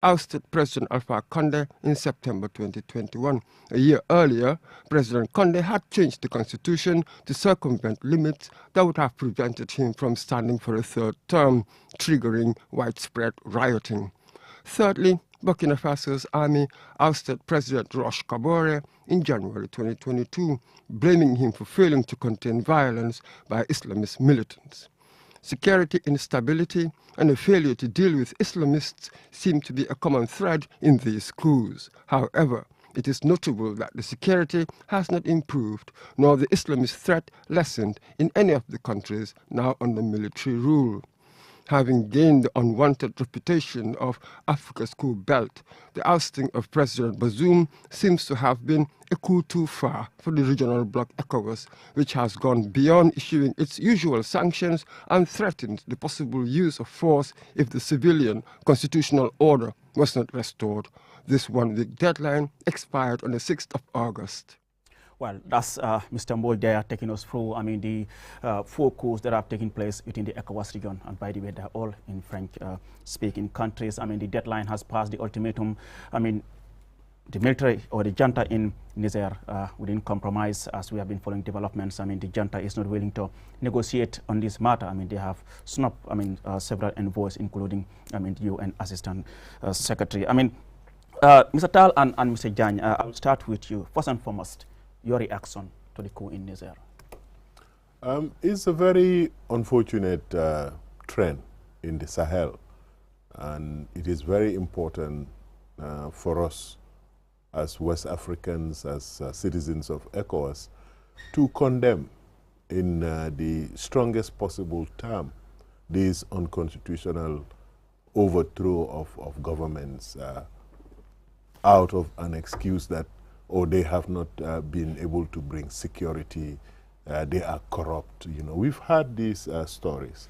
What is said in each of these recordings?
ousted President Alpha Condé in September 2021. A year earlier, President Condé had changed the constitution to circumvent limits that would have prevented him from standing for a third term, triggering widespread rioting. Thirdly, Burkina Faso's army ousted President Roch Kabore in January 2022, blaming him for failing to contain violence by Islamist militants. Security instability and a failure to deal with Islamists seem to be a common thread in these coups. However, it is notable that the security has not improved, nor the Islamist threat lessened in any of the countries now under military rule. Having gained the unwanted reputation of Africa's coup belt, the ousting of President Bazoum seems to have been a coup too far for the regional bloc Ecowas, which has gone beyond issuing its usual sanctions and threatened the possible use of force if the civilian constitutional order was not restored. This one-week deadline expired on the 6th of August. Well, that's Mr. Mbol taking us through, the 4 coups that have taken place within the ECOWAS region. And by the way, they're all in French-speaking countries. The deadline has passed, the ultimatum. The military or the junta in Niger within compromise, as we have been following developments. The junta is not willing to negotiate on this matter. They have snubbed, several envoys, including, the UN Assistant Secretary. Mr. Tal and Mr. Jany, I'll start with you. First and foremost, your reaction to the coup in Niger? It's a very unfortunate trend in the Sahel, and it is very important for us as West Africans, as citizens of ECOWAS, to condemn in the strongest possible term this unconstitutional overthrow of governments out of an excuse that they have not been able to bring security, they are corrupt. We've had these stories.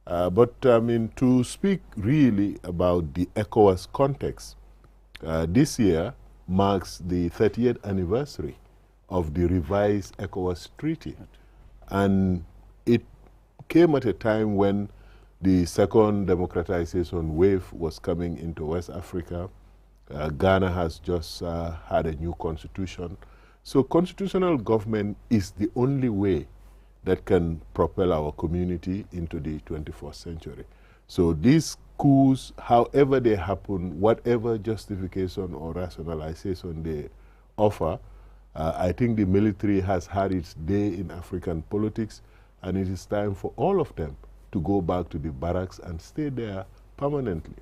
But to speak really about the ECOWAS context, this year marks the 30th anniversary of the revised ECOWAS Treaty. And it came at a time when the second democratization wave was coming into West Africa. Ghana has just had a new constitution. So constitutional government is the only way that can propel our community into the 21st century. So these coups, however they happen, whatever justification or rationalization they offer, I think the military has had its day in African politics, and it is time for all of them to go back to the barracks and stay there permanently.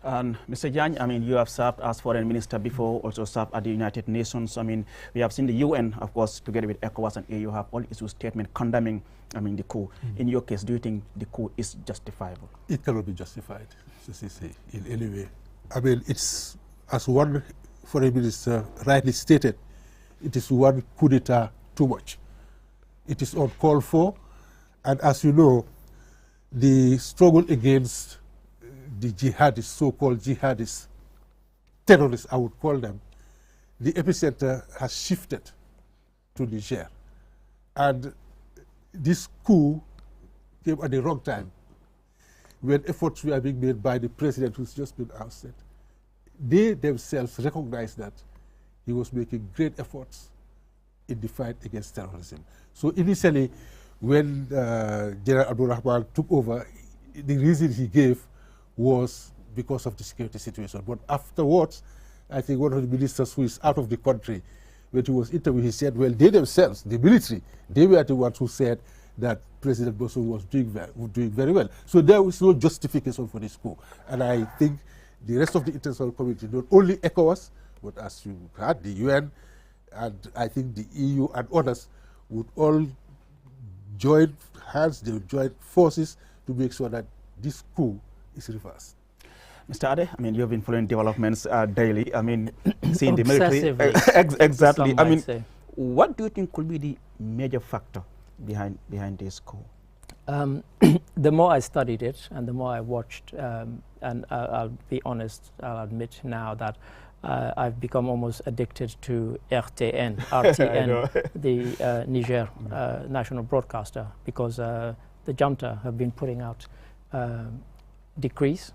And Mr. Jany, you have served as foreign minister before, also served at the United Nations. We have seen the UN, of course, together with ECOWAS and AU, have all issued statement condemning, the coup. In your case, do you think the coup is justifiable? It cannot be justified, in any way. It's, as one foreign minister rightly stated, it is one coup d'etat too much. It is uncalled for, and as you know, the struggle against the jihadists, so-called jihadists, terrorists I would call them, the epicenter has shifted to Niger. And this coup came at the wrong time, when efforts were being made by the president who's just been ousted. They themselves recognized that he was making great efforts in the fight against terrorism. So initially, when General Abdul Rahman took over, the reason he gave was because of the security situation. But afterwards, I think one of the ministers who is out of the country, when he was interviewed, he said, well, they themselves, the military, they were the ones who said that President Bazoum was doing very well. So there was no justification for this coup. And I think the rest of the international community, not only ECOWAS, but as you had, the UN, and I think the EU and others would all join hands, they would join forces to make sure that this coup is reversed. Mr. Ade, you have been following developments daily. Seeing the military. Exactly. What do you think could be the major factor behind this coup? The more I studied it and the more I watched, and I'll be honest, I'll admit now that I've become almost addicted to RTN, the Niger national broadcaster, because the junta have been putting out decrees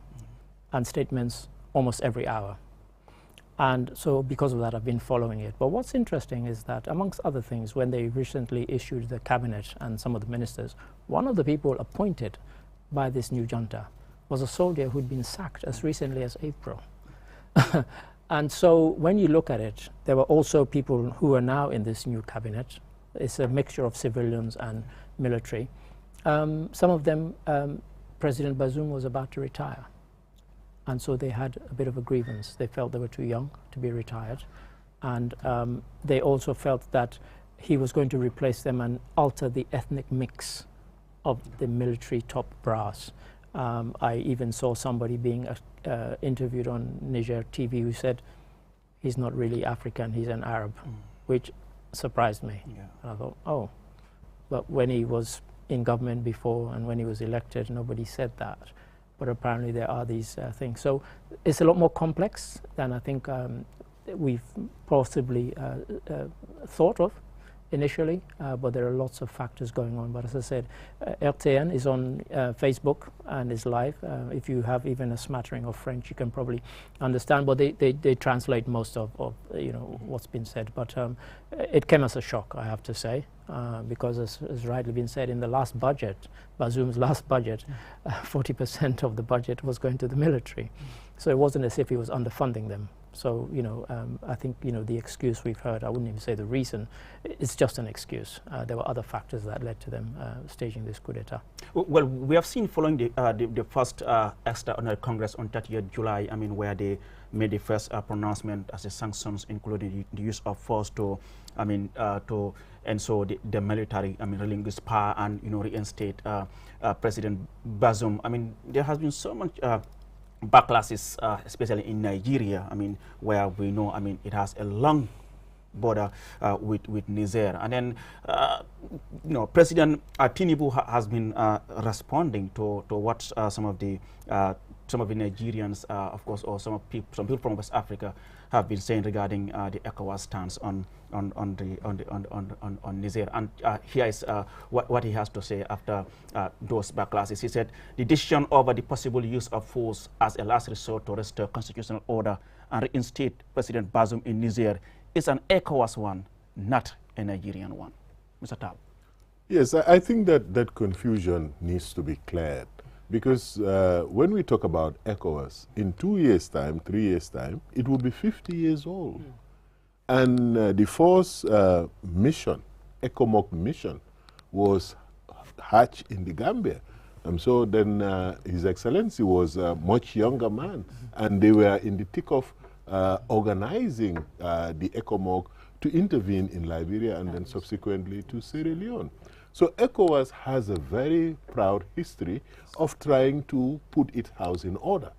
and statements almost every hour. And so because of that, I've been following it. But what's interesting is that, amongst other things, when they recently issued the cabinet and some of the ministers, one of the people appointed by this new junta was a soldier who'd been sacked as recently as April. And so when you look at it, there were also people who are now in this new cabinet. It's a mixture of civilians and military. Some of them, President Bazoum was about to retire. And so they had a bit of a grievance. They felt they were too young to be retired. And they also felt that he was going to replace them and alter the ethnic mix of the military top brass. I even saw somebody being interviewed on Niger TV who said he's not really African, he's an Arab, which surprised me. Yeah. And I thought, oh, but when he was in government before and when he was elected, nobody said that. But apparently there are these things. So it's a lot more complex than I think we've possibly thought of initially, but there are lots of factors going on. But as I said, RTN is on Facebook and is live. If you have even a smattering of French, you can probably understand. But they translate most of you know what's been said. But it came as a shock, I have to say, because as rightly been said, in the last budget, Bazoum's last budget, 40% of the budget was going to the military. So it wasn't as if he was underfunding them. So, you know, I think, you know, the excuse we've heard, I wouldn't even say the reason, it's just an excuse. There were other factors that led to them staging this coup d'etat. Well, we have seen following the first extraordinary Congress on 30th July, I mean, where they made the first pronouncement as the sanctions, including the use of force to, I mean, and so the military, I mean, relinquish power and, you know, reinstate President Bazoum. I mean, there has been so much backlashes, especially in Nigeria, I mean, where we know, I mean, it has a long border with Niger. And then, you know, President Tinubu has been responding to what some of the Nigerians, of course, or some people from West Africa have been saying regarding the ECOWAS stance on Niger. And here is what he has to say after those backlashes. He said, the decision over the possible use of force as a last resort to restore constitutional order and reinstate President Bazoum in Niger is an ECOWAS one, not a Nigerian one. Mr. Tal. Yes, I think that confusion needs to be cleared. Because when we talk about ECOWAS, in 2 years' time, 3 years' time, it will be 50 years old. And the first mission, ECOMOG mission, was hatched in the Gambia. And so then His Excellency was a much younger man. And they were in the thick of organizing the ECOMOG to intervene in Liberia and then subsequently to Sierra Leone. So ECOWAS has a very proud history of trying to put its house in order.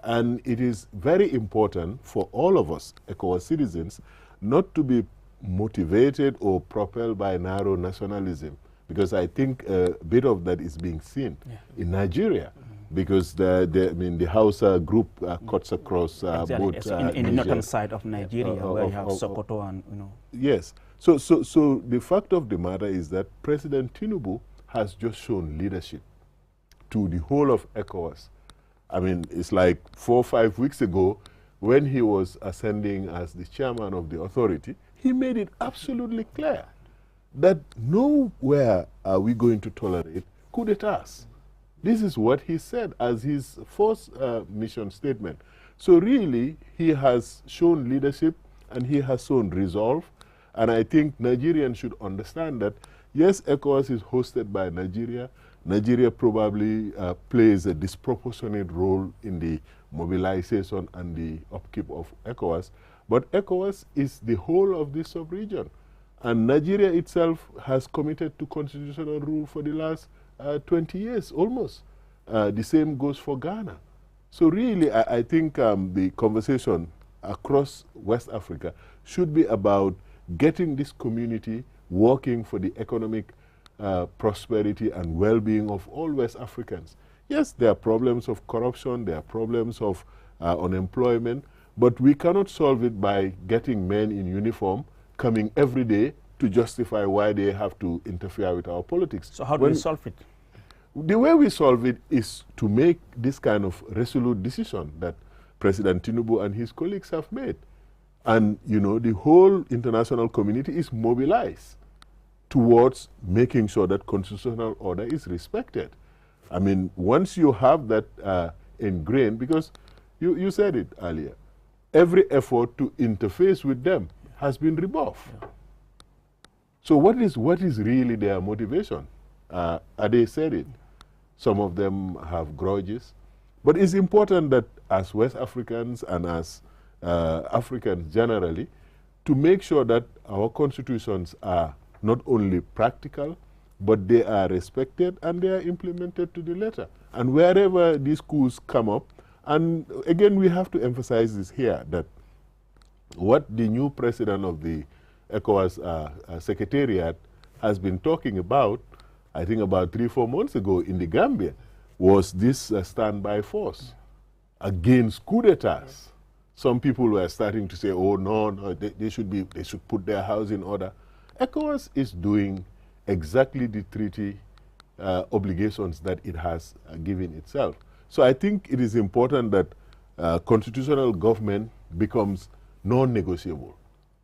And it is very important for all of us, ECOWAS citizens, not to be motivated or propelled by narrow nationalism, because I think a bit of that is being seen in Nigeria, because the Hausa group cuts across both in the northern side of Nigeria, where you have Sokoto and, you know. Yes. So the fact of the matter is that President Tinubu has just shown leadership to the whole of ECOWAS. I mean, it's like 4 or 5 weeks ago when he was ascending as the chairman of the authority, he made it absolutely clear that nowhere are we going to tolerate coup d'etats. This is what he said as his first mission statement. So really, he has shown leadership and he has shown resolve. And I think Nigerians should understand that, yes, ECOWAS is hosted by Nigeria. Nigeria probably plays a disproportionate role in the mobilization and the upkeep of ECOWAS. But ECOWAS is the whole of this sub-region. And Nigeria itself has committed to constitutional rule for the last 20 years, almost. The same goes for Ghana. So really, I think the conversation across West Africa should be about getting this community working for the economic prosperity and well-being of all West Africans. Yes, there are problems of corruption, there are problems of unemployment, but we cannot solve it by getting men in uniform coming every day to justify why they have to interfere with our politics. So how do we solve it? The way we solve it is to make this kind of resolute decision that President Tinubu and his colleagues have made. And, you know, the whole international community is mobilized towards making sure that constitutional order is respected. I mean, once you have that ingrained, because you said it earlier, every effort to interface with them has been rebuffed. Yeah. So what is really their motivation? They said it. Some of them have grudges. But it's important that as West Africans and as Africans generally, to make sure that our constitutions are not only practical, but they are respected and they are implemented to the letter. And wherever these coups come up, and again, we have to emphasize this here, that what the new president of the ECOWAS Secretariat has been talking about, I think about 3-4 months ago in the Gambia, was this standby force against coup d'etats. Some people were starting to say, oh, no, they should put their house in order. ECOWAS is doing exactly the treaty obligations that it has given itself. So I think it is important that constitutional government becomes non-negotiable.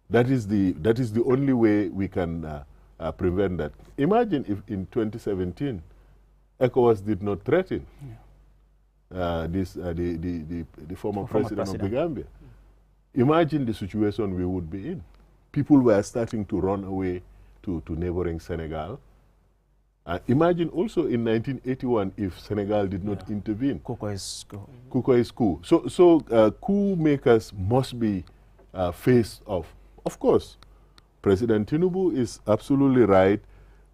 That is the only way we can prevent that. Imagine if in 2017, ECOWAS did not threaten the former president of the Gambia. Imagine the situation we would be in. People were starting to run away to neighboring Senegal. Imagine also in 1981 if Senegal did not intervene. Ecowas Coup. So coup makers must be faced off. Of course, President Tinubu is absolutely right.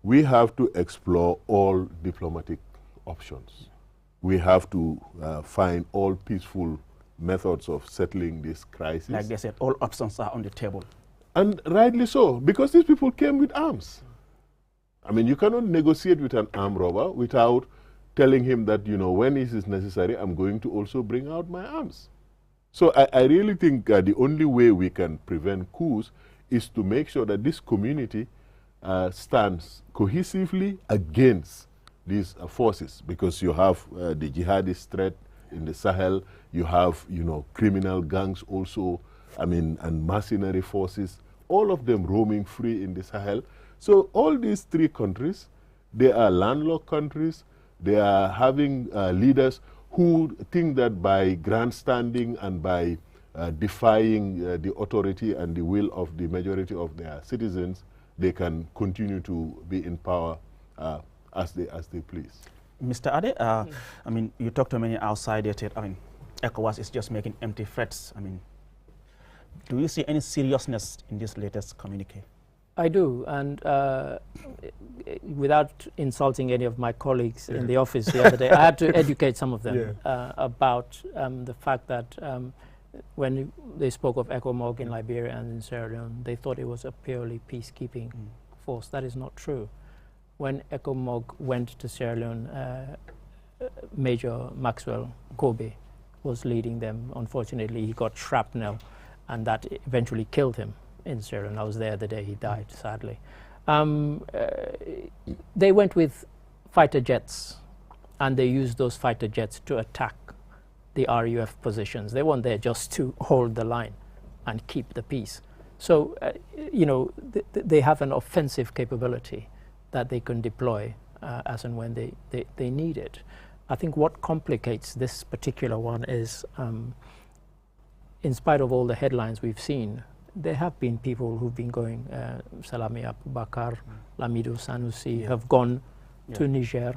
We have to explore all diplomatic options. We have to find all peaceful methods of settling this crisis. Like they said, all options are on the table. And rightly so, because these people came with arms. I mean, you cannot negotiate with an armed robber without telling him that, you know, when it is necessary, I'm going to also bring out my arms. So I really think the only way we can prevent coups is to make sure that this community stands cohesively against these forces, because you have the jihadist threat in the Sahel, you have, you know, criminal gangs also, I mean, and mercenary forces, all of them roaming free in the Sahel. So all these three countries, they are landlocked countries. They are having leaders who think that by grandstanding and by defying the authority and the will of the majority of their citizens, they can continue to be in power as they please. Mr. Ade, I mean, you talk to many outsiders. I mean, ECOWAS is just making empty threats. I mean, do you see any seriousness in this latest communique? I do, and without insulting any of my colleagues in the office the other day, I had to educate some of them about the fact that when they spoke of ECOMOG in Liberia and in Sierra Leone, they thought it was a purely peacekeeping force. That is not true. When ECOMOG went to Sierra Leone, Major Maxwell Kobe was leading them. Unfortunately, he got shrapnel, and that eventually killed him in Sierra Leone. I was there the day he died, sadly. They went with fighter jets, and they used those fighter jets to attack the RUF positions. They weren't there just to hold the line and keep the peace. So, you know, they have an offensive capability that they can deploy as and when they need it. I think what complicates this particular one is, in spite of all the headlines we've seen, there have been people who've been going, Salami Abubakar, Lamido Sanusi, have gone to Niger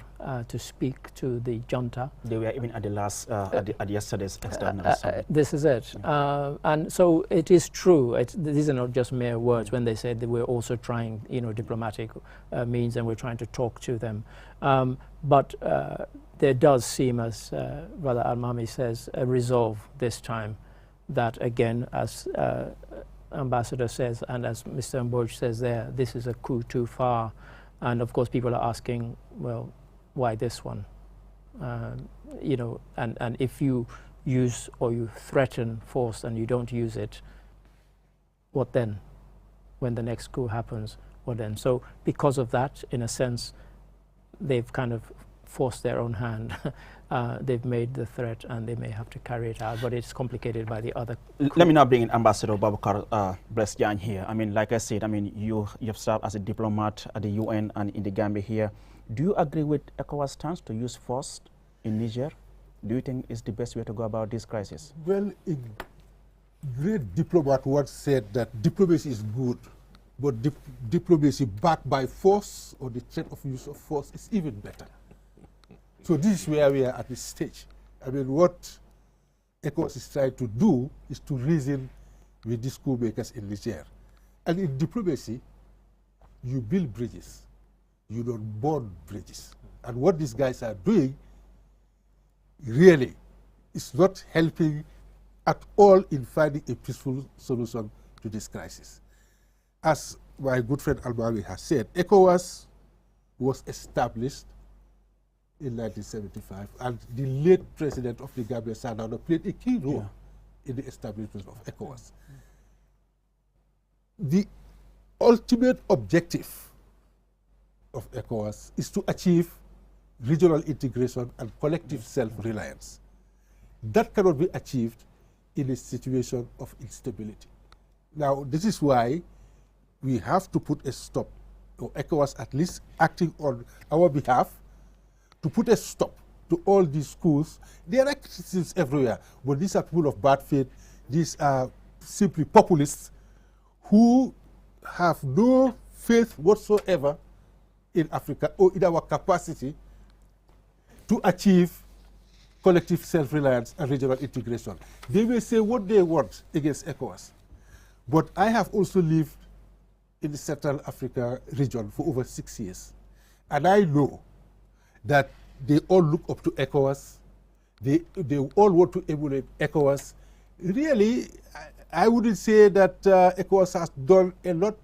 to speak to the junta. They were even at the last, at yesterday's external summit. This is it. And so it is true. These are not just mere words when they said that we're also trying, you know, diplomatic means, and we're trying to talk to them. But there does seem, as Brother Al-Mami says, a resolve this time that, again, as Ambassador says, and as Mr. Mboj says there, this is a coup too far. And of course, people are asking, well, why this one? You know, and if you use or you threaten force and you don't use it, what then? When the next coup happens, what then? So because of that, in a sense, they've kind of force their own hand. They've made the threat and they may have to carry it out, but it's complicated by the other. Let me now bring in Ambassador Babakar Blesjan here. I mean, like I said, I mean, you've served as a diplomat at the UN and in the Gambia here. Do you agree with ECOWAS' stance to use force in Niger? Do you think it's the best way to go about this crisis? Well, a great diplomat once said that diplomacy is good, but diplomacy backed by force or the threat of use of force is even better. So this is where we are at this stage. I mean, what ECOWAS is trying to do is to reason with these coup makers in Niger. And in diplomacy, you build bridges, you don't burn bridges. And what these guys are doing really is not helping at all in finding a peaceful solution to this crisis. As my good friend Almawi has said, ECOWAS was established in 1975, and the late president of the Gambia, Sadano, played a key role in the establishment of ECOWAS. The ultimate objective of ECOWAS is to achieve regional integration and collective self-reliance. That cannot be achieved in a situation of instability. Now, this is why we have to put a stop, or ECOWAS at least acting on our behalf, to put a stop to all these coups. There are criticisms everywhere, but these are people of bad faith. These are simply populists who have no faith whatsoever in Africa or in our capacity to achieve collective self-reliance and regional integration. They may say what they want against ECOWAS, but I have also lived in the Central Africa region for over 6 years, and I know that they all look up to ECOWAS. They all want to emulate ECOWAS. Really, I wouldn't say that ECOWAS has done a lot.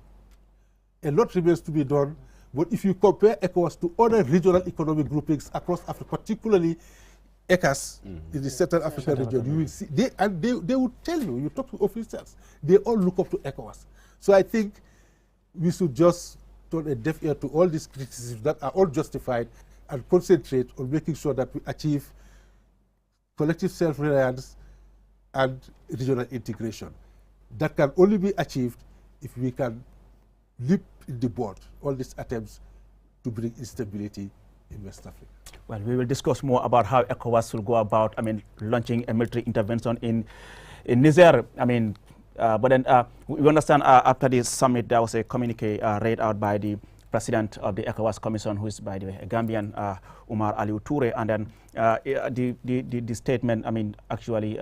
A lot remains to be done. But if you compare ECOWAS to other regional economic groupings across Africa, particularly ECAS in the Central African region, you will see, they will tell you, you talk to officials, they all look up to ECOWAS. So I think we should just turn a deaf ear to all these criticisms that are all justified and concentrate on making sure that we achieve collective self-reliance and regional integration. That can only be achieved if we can nip in the bud all these attempts to bring instability in West Africa. Well, we will discuss more about how ECOWAS will go about, launching a military intervention in Niger. But then we understand after this summit, there was a communique read out by the president of the ECOWAS Commission, who is, by the way, a Gambian, Umar Aliou Toure, and then the statement, actually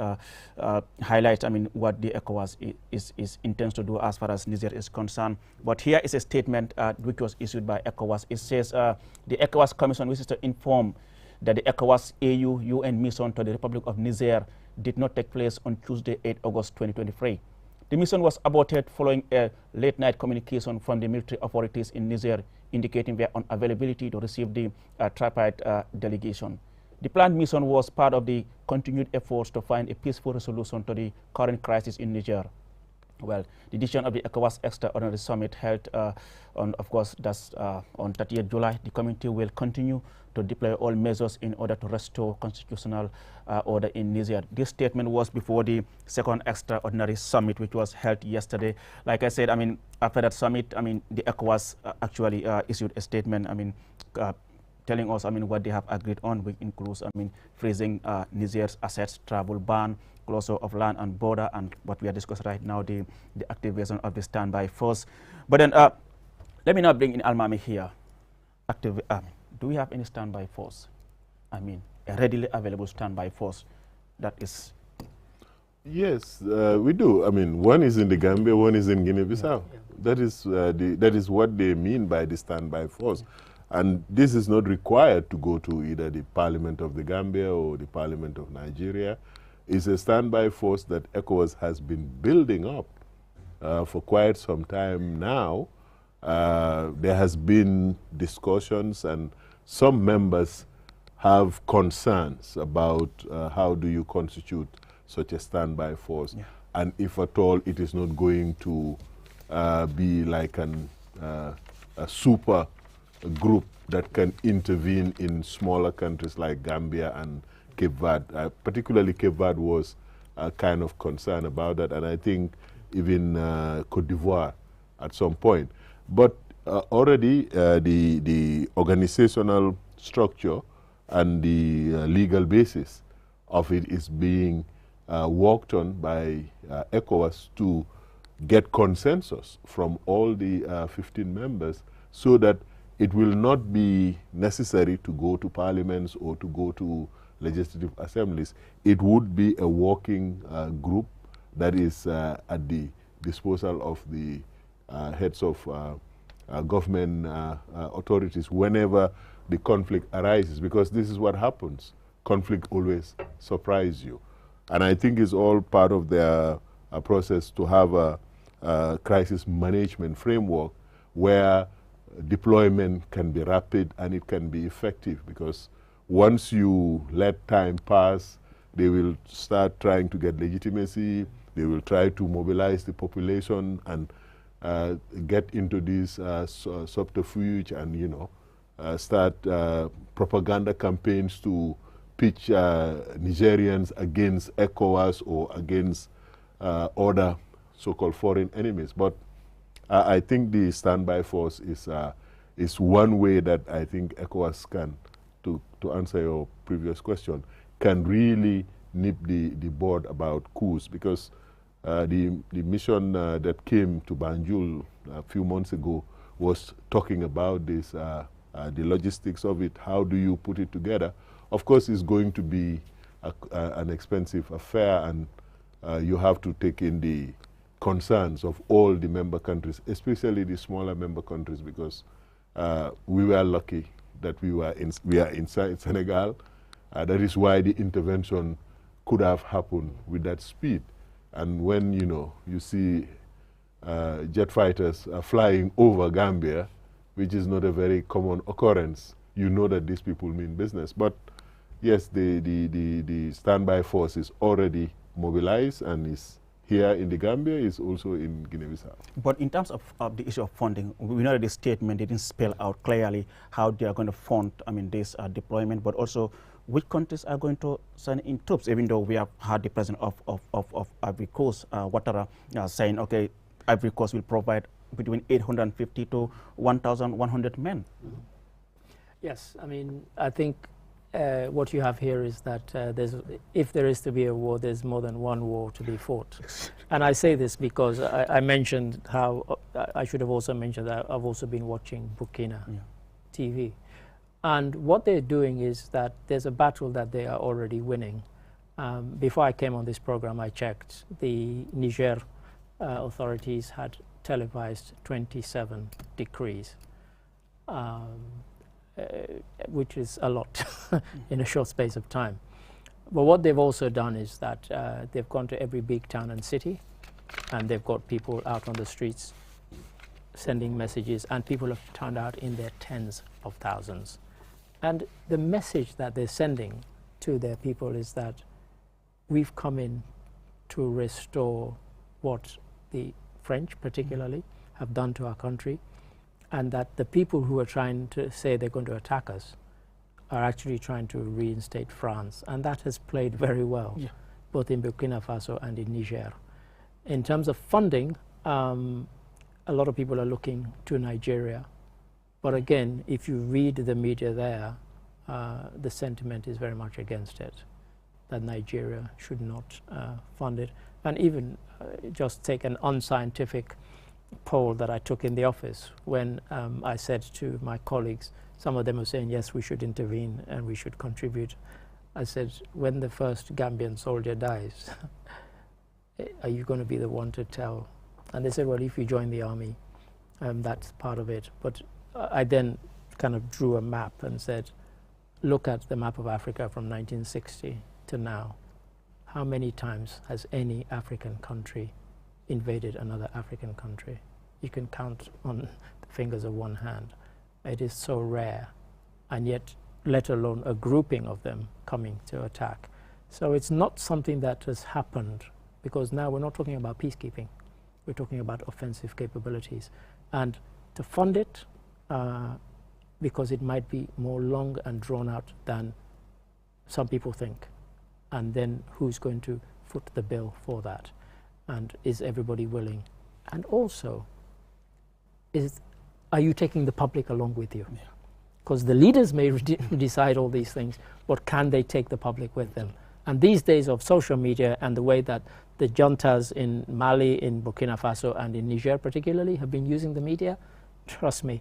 highlights, what the ECOWAS is intends to do as far as Niger is concerned. But here is a statement which was issued by ECOWAS. It says the ECOWAS Commission wishes to inform that the ECOWAS AU UN mission to the Republic of Niger did not take place on Tuesday, 8 August 2023. The mission was aborted following a late-night communication from the military authorities in Niger indicating their unavailability to receive the tripartite delegation. The planned mission was part of the continued efforts to find a peaceful resolution to the current crisis in Niger. Well, the decision of the ECOWAS Extraordinary Summit held on 30th July, the committee will continue to deploy all measures in order to restore constitutional order in Niger. This statement was before the second Extraordinary Summit, which was held yesterday. Like I said, after that summit, the ECOWAS actually issued a statement, telling us, what they have agreed on, which includes, freezing Niger's assets, travel ban, closure of land and border, and what we are discussing right now, the activation of the standby force. But then, let me now bring in Almami here. Do we have any standby force? A readily available standby force that is... Yes, we do. One is in the Gambia, one is in Guinea-Bissau. That is what they mean by the standby force. And this is not required to go to either the Parliament of the Gambia or the Parliament of Nigeria. It's a standby force that ECOWAS has been building up for quite some time now. There has been discussions, and some members have concerns about how do you constitute such a standby force, and if at all it is not going to be like a super group that can intervene in smaller countries like Gambia and Cape Verde. Particularly Cape Verde was kind of concerned about that, and I think even Cote d'Ivoire at some point. But already the organizational structure and the legal basis of it is being worked on by ECOWAS to get consensus from all the 15 members so that it will not be necessary to go to parliaments or to go to legislative assemblies. It would be a working group that is at the disposal of the heads of government authorities whenever the conflict arises, because this is what happens. Conflict always surprises you. And I think it's all part of their process to have a crisis management framework where deployment can be rapid and it can be effective, because once you let time pass, they will start trying to get legitimacy, they will try to mobilize the population and get into this subterfuge and, you know, start propaganda campaigns to pitch Nigerians against ECOWAS or against other so-called foreign enemies. But I think the standby force is one way that I think ECOWAS can, to answer your previous question, can really nip the bud about coups, because the mission that came to Banjul a few months ago was talking about this, the logistics of it. How do you put it together? Of course, it's going to be an expensive affair, and you have to take in the concerns of all the member countries, especially the smaller member countries, because we were lucky that we are inside Senegal. That is why the intervention could have happened with that speed. And when, you know, you see jet fighters flying over Gambia, which is not a very common occurrence, you know that these people mean business. But yes, the standby force is already mobilized and is here in the Gambia, is also in Guinea-Bissau. But in terms of the issue of funding, we know that the statement didn't spell out clearly how they are going to fund, I mean, this deployment, but also which countries are going to send in troops, even though we have had the president of Ivory Coast, Ouattara, saying, okay, Ivory Coast will provide between 850 to 1,100 men. Yes, I mean, I think what you have here is that if there is to be a war, there's more than one war to be fought. And I say this because I mentioned how, I should have also mentioned that I've also been watching Burkina TV. And what they're doing is that there's a battle that they are already winning. Before I came on this program, I checked. The Niger authorities had televised 27 decrees, which is a lot in a short space of time. But what they've also done is that they've gone to every big town and city, and they've got people out on the streets sending messages, and people have turned out in their tens of thousands. And the message that they're sending to their people is that we've come in to restore what the French particularly have done to our country, and that the people who are trying to say they're going to attack us are actually trying to reinstate France. And that has played very well, both in Burkina Faso and in Niger. In terms of funding, a lot of people are looking to Nigeria. But again, if you read the media there, the sentiment is very much against it, that Nigeria should not fund it. And even just take an unscientific poll that I took in the office when I said to my colleagues, some of them were saying, yes, we should intervene and we should contribute. I said, when the first Gambian soldier dies, are you going to be the one to tell? And they said, well, if you join the army, that's part of it. But I then kind of drew a map and said, look at the map of Africa from 1960 to now. How many times has any African country invaded another African country? You can count on the fingers of one hand. It is so rare, and yet let alone a grouping of them coming to attack. So it's not something that has happened, because now we're not talking about peacekeeping. We're talking about offensive capabilities. And to fund it, because it might be more long and drawn out than some people think. And then who's going to foot the bill for that? And is everybody willing? And also, are you taking the public along with you? Because the leaders may decide all these things, but can they take the public with them? And these days of social media and the way that the juntas in Mali, in Burkina Faso, and in Niger particularly have been using the media, trust me,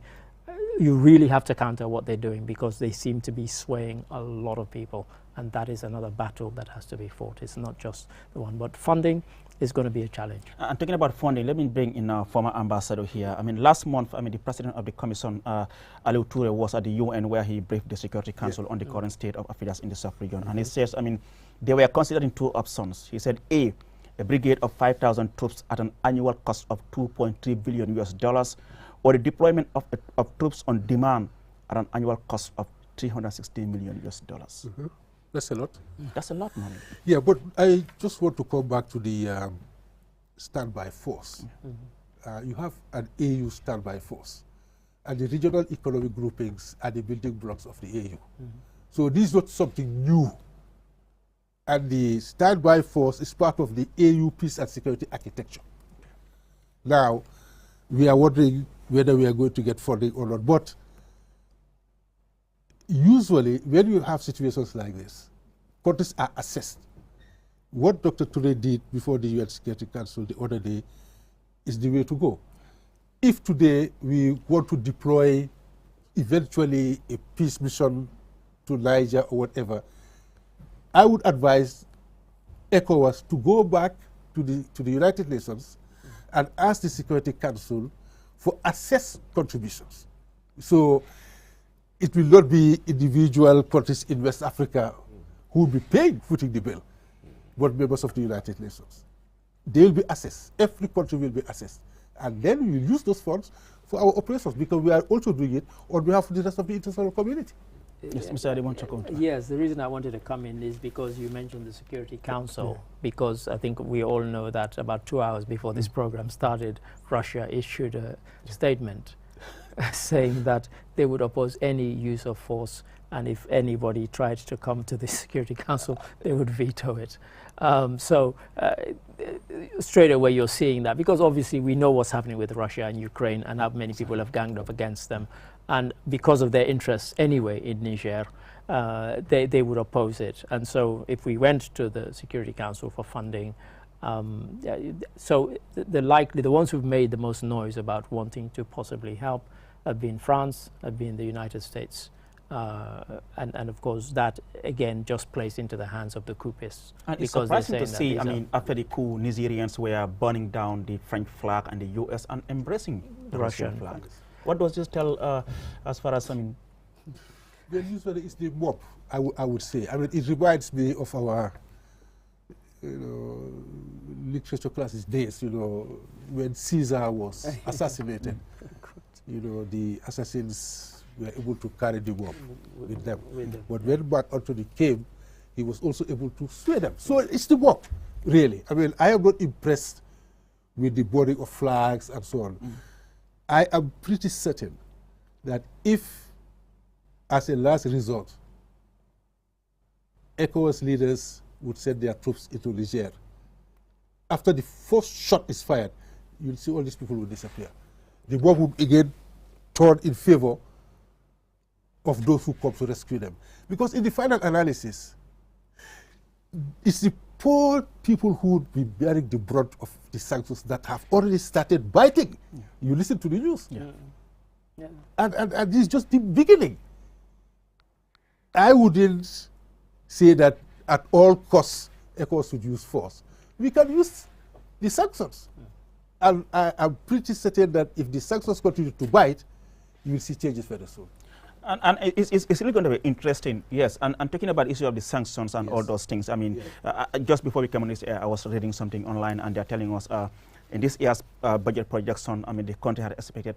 you really have to counter what they're doing, because they seem to be swaying a lot of people. And that is another battle that has to be fought. It's not just the one, but funding is going to be a challenge. And talking about funding, let me bring in our former ambassador here. I mean, last month, the president of the commission, Aliou Touré, was at the UN where he briefed the Security Council on the current state of affairs in the sub-region. And he says, they were considering two options. He said, A brigade of 5,000 troops at an annual cost of $2.3 billion US, or the deployment of troops on demand at an annual cost of $360 million US. That's a lot. That's a lot, money. Yeah, but I just want to come back to the standby force. You have an AU standby force, and the regional economic groupings are the building blocks of the AU. So this is not something new. And the standby force is part of the AU peace and security architecture. Now, we are wondering whether we are going to get funding or not. But usually, when you have situations like this, countries are assessed. What Dr. Touré did before the UN Security Council the other day is the way to go. If today we want to deploy eventually a peace mission to Niger or whatever, I would advise ECOWAS to go back to the United Nations and ask the Security Council for assessed contributions. So it will not be individual countries in West Africa who will be footing the bill, but members of the United Nations. They will be assessed. Every country will be assessed. And then we will use those funds for our operations, because we are also doing it on behalf of the rest of the international community. Yes, Mr. Adi, want to come? Yes, the reason I wanted to come in is because you mentioned the Security Council, because I think we all know that about 2 hours before this program started, Russia issued a statement saying that they would oppose any use of force, and if anybody tried to come to the Security Council, they would veto it. Straight away you're seeing that, because obviously we know what's happening with Russia and Ukraine and how many people have ganged up against them. And because of their interests anyway in Niger, they would oppose it. And so if we went to the Security Council for funding, so the ones who've made the most noise about wanting to possibly help have been France, have been the United States. And of course that again just plays into the hands of the coupists. And it's surprising to see, after the coup, Nigerians were burning down the French flag and the US and embracing the Russian flag. What does this tell as far as, Well, usually it's the mob, I would say. It reminds me of our literature classes days, when Caesar was assassinated. The assassins were able to carry the mob with them. But when Mark Antony came, he was also able to sway them. So it's the mob, really. I am not impressed with the burning of flags and so on. I am pretty certain that if, as a last resort, ECOWAS leaders would send their troops into Niger, after the first shot is fired, you'll see all these people will disappear. The mob will again turn in favor of those who come to rescue them. Because in the final analysis, it's the poor people who would be bearing the brunt of the sanctions that have already started biting. You listen to the news. And this is just the beginning. I wouldn't say that at all costs ECOWAS would use force. We can use the sanctions. And I'm pretty certain that if the sanctions continue to bite, you will see changes very soon. And it's really going to be interesting, yes. And talking about the issue of the sanctions and all those things, just before we came on this air, I was reading something online, and they're telling us in this year's budget projection, the country had expected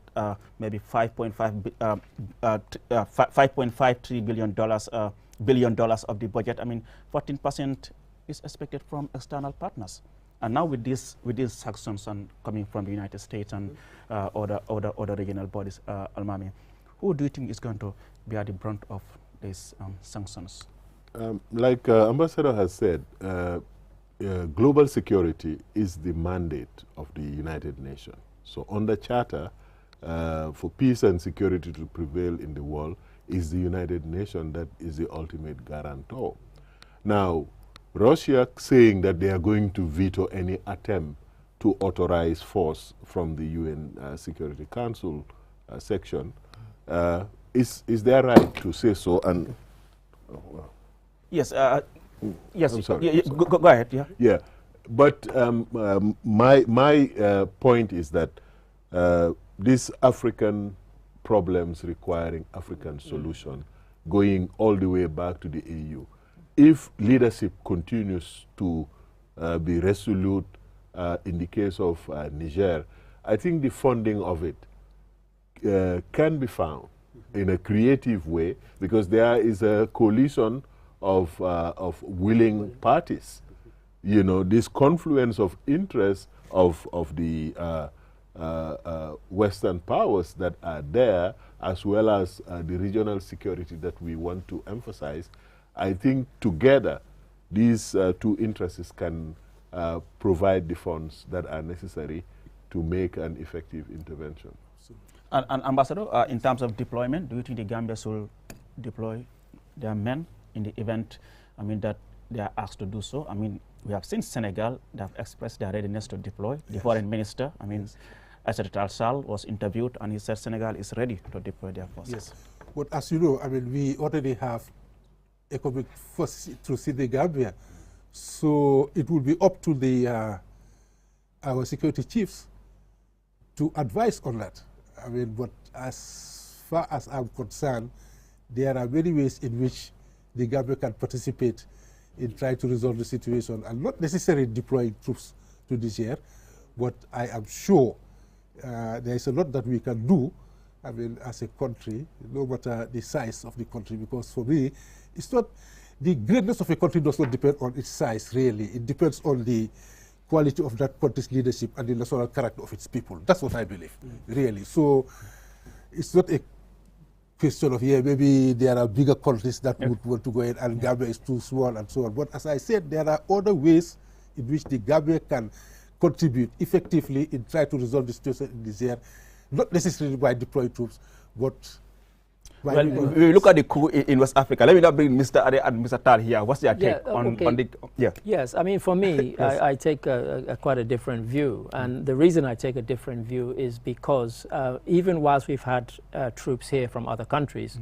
maybe $5.53 billion of the budget. 14% is expected from external partners. And now with these sanctions and coming from the United States and other regional bodies, Almami, who do you think is going to bear the brunt of these sanctions? Like Ambassador has said, global security is the mandate of the United Nations. So on the Charter, for peace and security to prevail in the world, is the United Nations that is the ultimate guarantor. Now, Russia saying that they are going to veto any attempt to authorize force from the UN Security Council section is their right to say so. And yes, yes. I'm sorry. Go ahead. Yeah. Yeah, but my point is that these African problems requiring African solution, going all the way back to the EU. If leadership continues to be resolute in the case of Niger, I think the funding of it can be found in a creative way, because there is a coalition of willing parties. You know, this confluence of interest of the Western powers that are there, as well as the regional security that we want to emphasize. I think together these two interests can provide the funds that are necessary to make an effective intervention. And Ambassador, in terms of deployment, do you think the Gambia should deploy their men in the event, I mean, that they are asked to do so? I mean, we have seen Senegal, they have expressed their readiness to deploy. The foreign minister, I mean, Aissata Tall Sall was interviewed and he said Senegal is ready to deploy their forces. Yes, but as you know, I mean, we already have economic force to see the Gambia, so it will be up to the our security chiefs to advise on that. I mean, but as far as I'm concerned, there are many ways in which the Gambia can participate in trying to resolve the situation, and not necessarily deploying troops to Niger, but I am sure there is a lot that we can do, I mean, as a country, no matter the size of the country, because for me, it's not, the greatness of a country does not depend on its size, really. It depends on the quality of that country's leadership and the national character of its people. That's what I believe, really. So it's not a question of, yeah, maybe there are bigger countries that would want to go in and Gambia is too small and so on. But as I said, there are other ways in which the Gambia can contribute effectively in trying to resolve the situation in Niger, not necessarily by deploying troops, but by... Well, we look at the coup in West Africa. Let me not bring Mr. Ade and Mr. Tal here. What's their take on the... Yeah. Yes, I mean, for me, yes. I take quite a different view. And the reason I take a different view is because even whilst we've had troops here from other countries,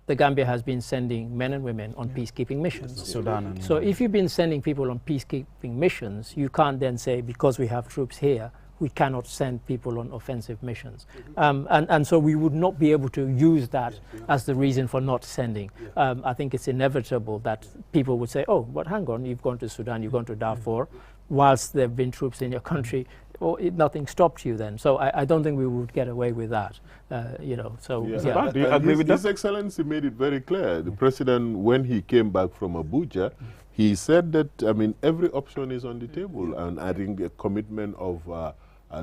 the Gambia has been sending men and women on peacekeeping missions. Sudan. So if you've been sending people on peacekeeping missions, you can't then say, because we have troops here, we cannot send people on offensive missions. And so we would not be able to use that as the reason for not sending. I think it's inevitable that people would say, oh, but hang on, you've gone to Sudan, you've gone to Darfur, whilst there have been troops in your country, nothing stopped you then. So I don't think we would get away with that, you know. So yeah. Do you agree with that? His Excellency made it very clear. The President, when he came back from Abuja, he said that, I mean, every option is on the table, and I think a commitment of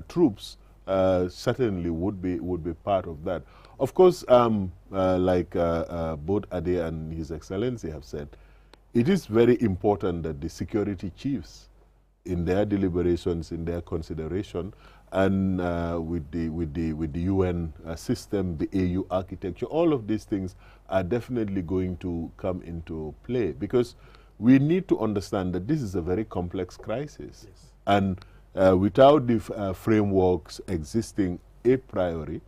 troops certainly would be part of that. Of course, like both Ade and His Excellency have said, it is very important that the security chiefs, in their deliberations, in their consideration, and with the UN system, the AU architecture, all of these things are definitely going to come into play, because we need to understand that this is a very complex crisis. Yes. And without the frameworks existing a priori,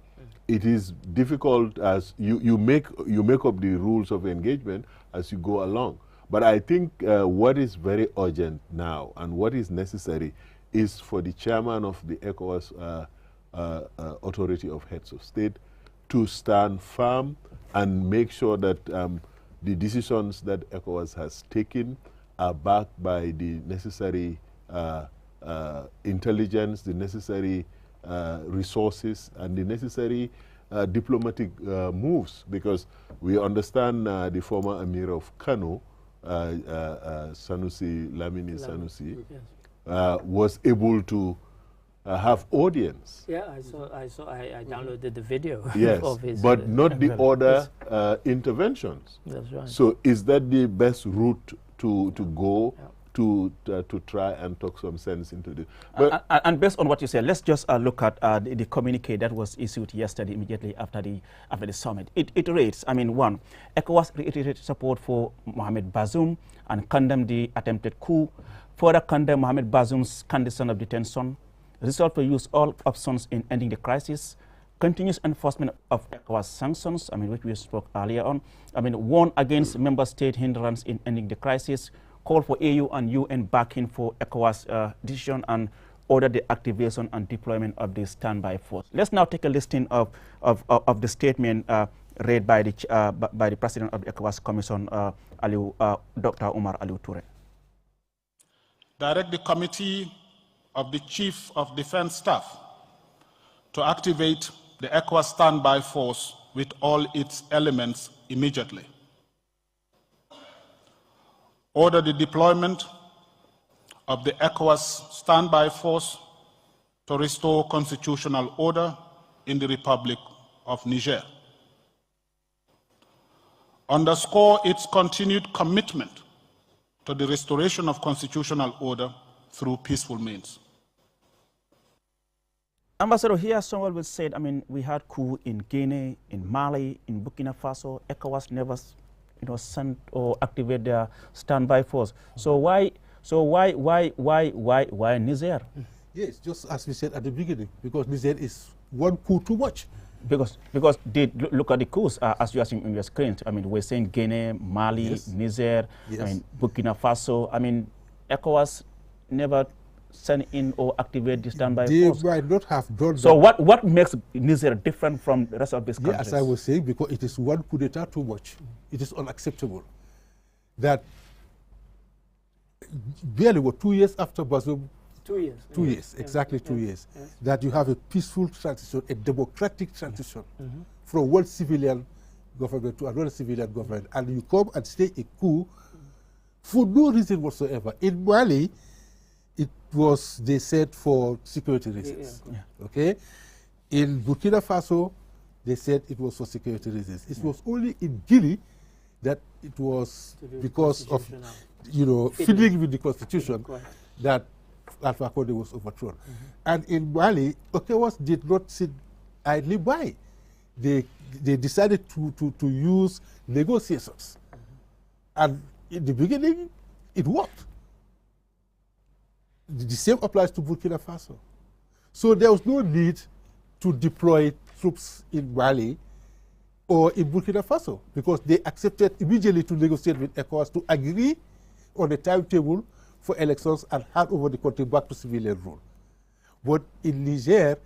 it is difficult as you make up the rules of engagement as you go along. But I think what is very urgent now and what is necessary is for the chairman of the ECOWAS Authority of Heads of State to stand firm and make sure that the decisions that ECOWAS has taken are backed by the necessary intelligence, the necessary resources, and the necessary diplomatic moves, because we understand the former Emir of Kano, Sanusi, Lamini Sanusi, was able to have audience. Yeah, I downloaded the video Yes, of his... but not the other interventions. That's right. So is that the best route to go to try and talk some sense into this? But and based on what you said, let's just look at the communique that was issued yesterday immediately after the summit. It reads, I mean, one, ECOWAS reiterated support for Mohamed Bazoum and condemned the attempted coup, further condemned Mohamed Bazoum's condition of detention, resolved to use all options in ending the crisis, continuous enforcement of ECOWAS sanctions, I mean, which we spoke earlier on, I mean, warn against member state hindrance in ending the crisis, call for AU and UN backing for ECOWAS decision, and order the activation and deployment of the standby force. Let's now take a listing of the statement read by the President of the ECOWAS Commission, Dr. Umar Aliou Touré. Direct the Committee of the Chief of Defense Staff to activate the ECOWAS standby force with all its elements immediately. Order the deployment of the ECOWAS standby force to restore constitutional order in the Republic of Niger. Underscore its continued commitment to the restoration of constitutional order through peaceful means. Ambassador, here someone will say, I mean, we had coup in Guinea, in Mali, in Burkina Faso. ECOWAS never, sent or activate their standby force. So why Niger? Yes, just as we said at the beginning, because Niger is one coup too much. Because look at the coups as you are seeing in your screen. I mean, we're saying Guinea, Mali, yes. Niger, yes. I mean, Burkina Faso. I mean, ECOWAS never send in or activate the standby force. They might not have done so that. what makes Niger different from the rest of these countries? As I was saying, because it is one coup d'etat too much. It is unacceptable. That barely 2 years after Bazoum, 2 years. 2 years, exactly 2 years, that you have a peaceful transition, a democratic transition from one civilian government to another civilian government, and you come and say a coup for no reason whatsoever. In Mali, it was, they said, for security reasons. Okay? In Burkina Faso, they said it was for security reasons. It was only in Guinea that it was because of, fiddling with the constitution that Alpha Conde was overthrown. And in Mali, ECOWAS did not sit idly by. They decided to use negotiations. And in the beginning, it worked. The same applies to Burkina Faso. So there was no need to deploy troops in Mali or in Burkina Faso, because they accepted immediately to negotiate with ECOWAS to agree on a timetable for elections and hand over the country back to civilian rule. But in Niger,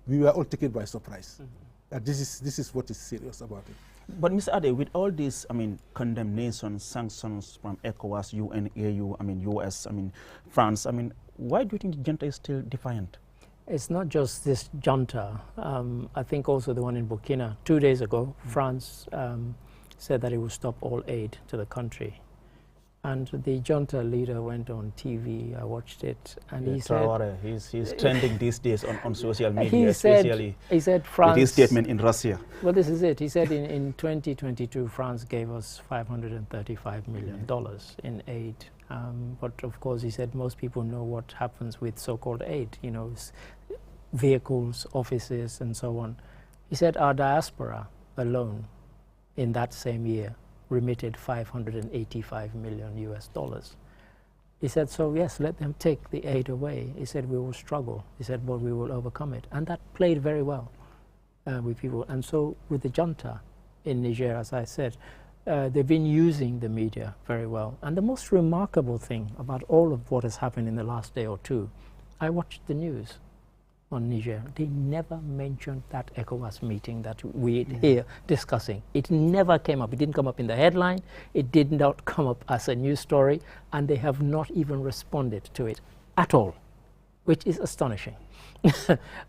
we were all taken by surprise. And this is what is serious about it. But Mr. Ade, with all this, I mean, condemnation, sanctions from ECOWAS, UN, AU, I mean, US, I mean, France, I mean, why do you think the junta is still defiant? It's not just this junta. I think also the one in Burkina. 2 days ago, France said that it would stop all aid to the country. And the junta leader went on TV, I watched it, and he said... He's trending these days on social media, he especially said France, with his statement in Russia. Well, this is it. He said in 2022, France gave us $535 million in aid. But of course, he said most people know what happens with so-called aid, vehicles, offices, and so on. He said our diaspora alone in that same year remitted $585 million US. He said, so yes, let them take the aid away. He said, we will struggle. He said, but we will overcome it. And that played very well with people. And so with the junta in Niger, as I said, they've been using the media very well. And the most remarkable thing about all of what has happened in the last day or two, I watched the news on Niger. They never mentioned that ECOWAS meeting that we're here discussing. It never came up. It didn't come up in the headline. It did not come up as a news story. And they have not even responded to it at all, which is astonishing.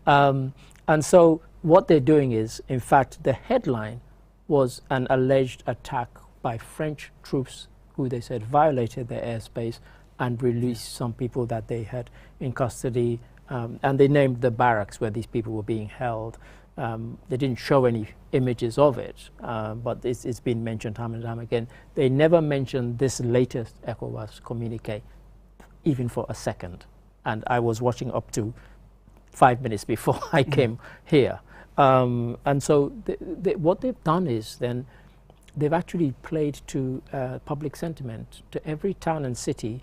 And so what they're doing is, in fact, the headline was an alleged attack by French troops who they said violated their airspace and released some people that they had in custody And they named the barracks where these people were being held. They didn't show any images of it, but it's been mentioned time and time again. They never mentioned this latest ECOWAS communique, even for a second. And I was watching up to 5 minutes before I came here. And so what they've done is then they've actually played to public sentiment. To every town and city,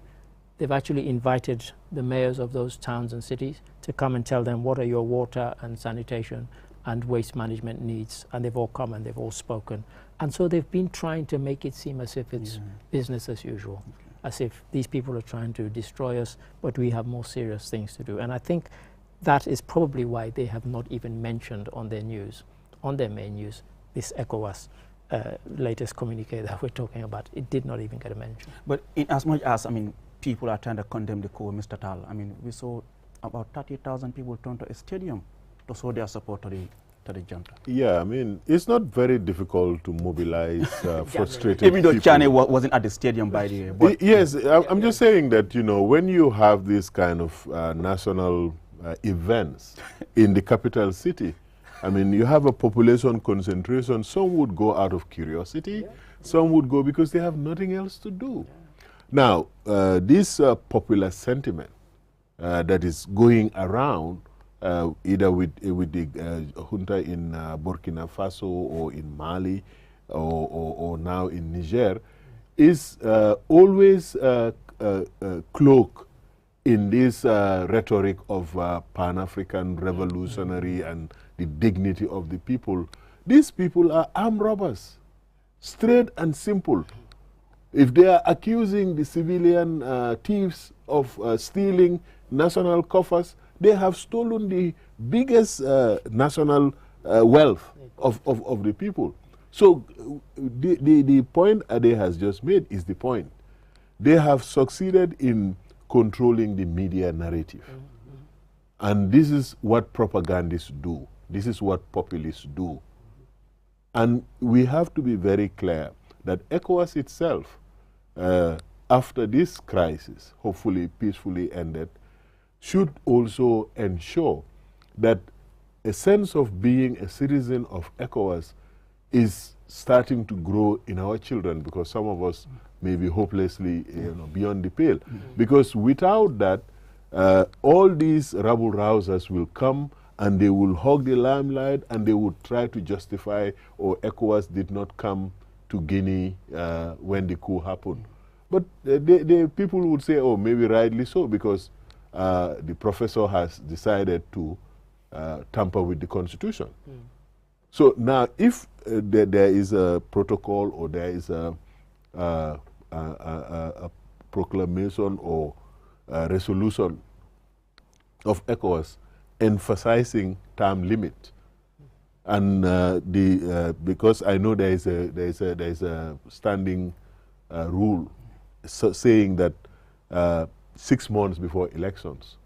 they've actually invited the mayors of those towns and cities to come and tell them what are your water and sanitation and waste management needs. And they've all come and they've all spoken. And so they've been trying to make it seem as if it's business as usual, as if these people are trying to destroy us, but we have more serious things to do. And I think that is probably why they have not even mentioned on their news, on their main news, this ECOWAS latest communique that we're talking about. It did not even get a mention. But in as much as, I mean, people are trying to condemn the coup, Mr. Tal, I mean, we saw about 30,000 people turn to a stadium to show their support to the junta. Yeah, I mean, it's not very difficult to mobilize frustrated even though people. Chane wasn't at the stadium, by the way. But Yes, I'm just saying that, you know, when you have this kind of national events in the capital city, I mean, you have a population concentration. Some would go out of curiosity. Some would go because they have nothing else to do. Now, this popular sentiment that is going around, either with the junta in Burkina Faso or in Mali or now in Niger, is always cloaked in this rhetoric of Pan-African revolutionary and the dignity of the people. These people are armed robbers, straight and simple. If they are accusing the civilian thieves of stealing national coffers, they have stolen the biggest national wealth of the people. So the point Ade has just made is the point. They have succeeded in controlling the media narrative. And this is what propagandists do. This is what populists do. And we have to be very clear that ECOWAS itself, after this crisis, hopefully peacefully ended, should also ensure that a sense of being a citizen of ECOWAS is starting to grow in our children, because some of us may be hopelessly beyond the pale. Because without that, all these rabble-rousers will come and they will hog the limelight and they would try to justify, or ECOWAS did not come to Guinea when the coup happened. But the people would say, oh, maybe rightly so, because the professor has decided to tamper with the constitution. So now, if there is a protocol or there is a proclamation or a resolution of ECOWAS emphasizing term limit, and because I know there is a standing rule saying that 6 months before elections,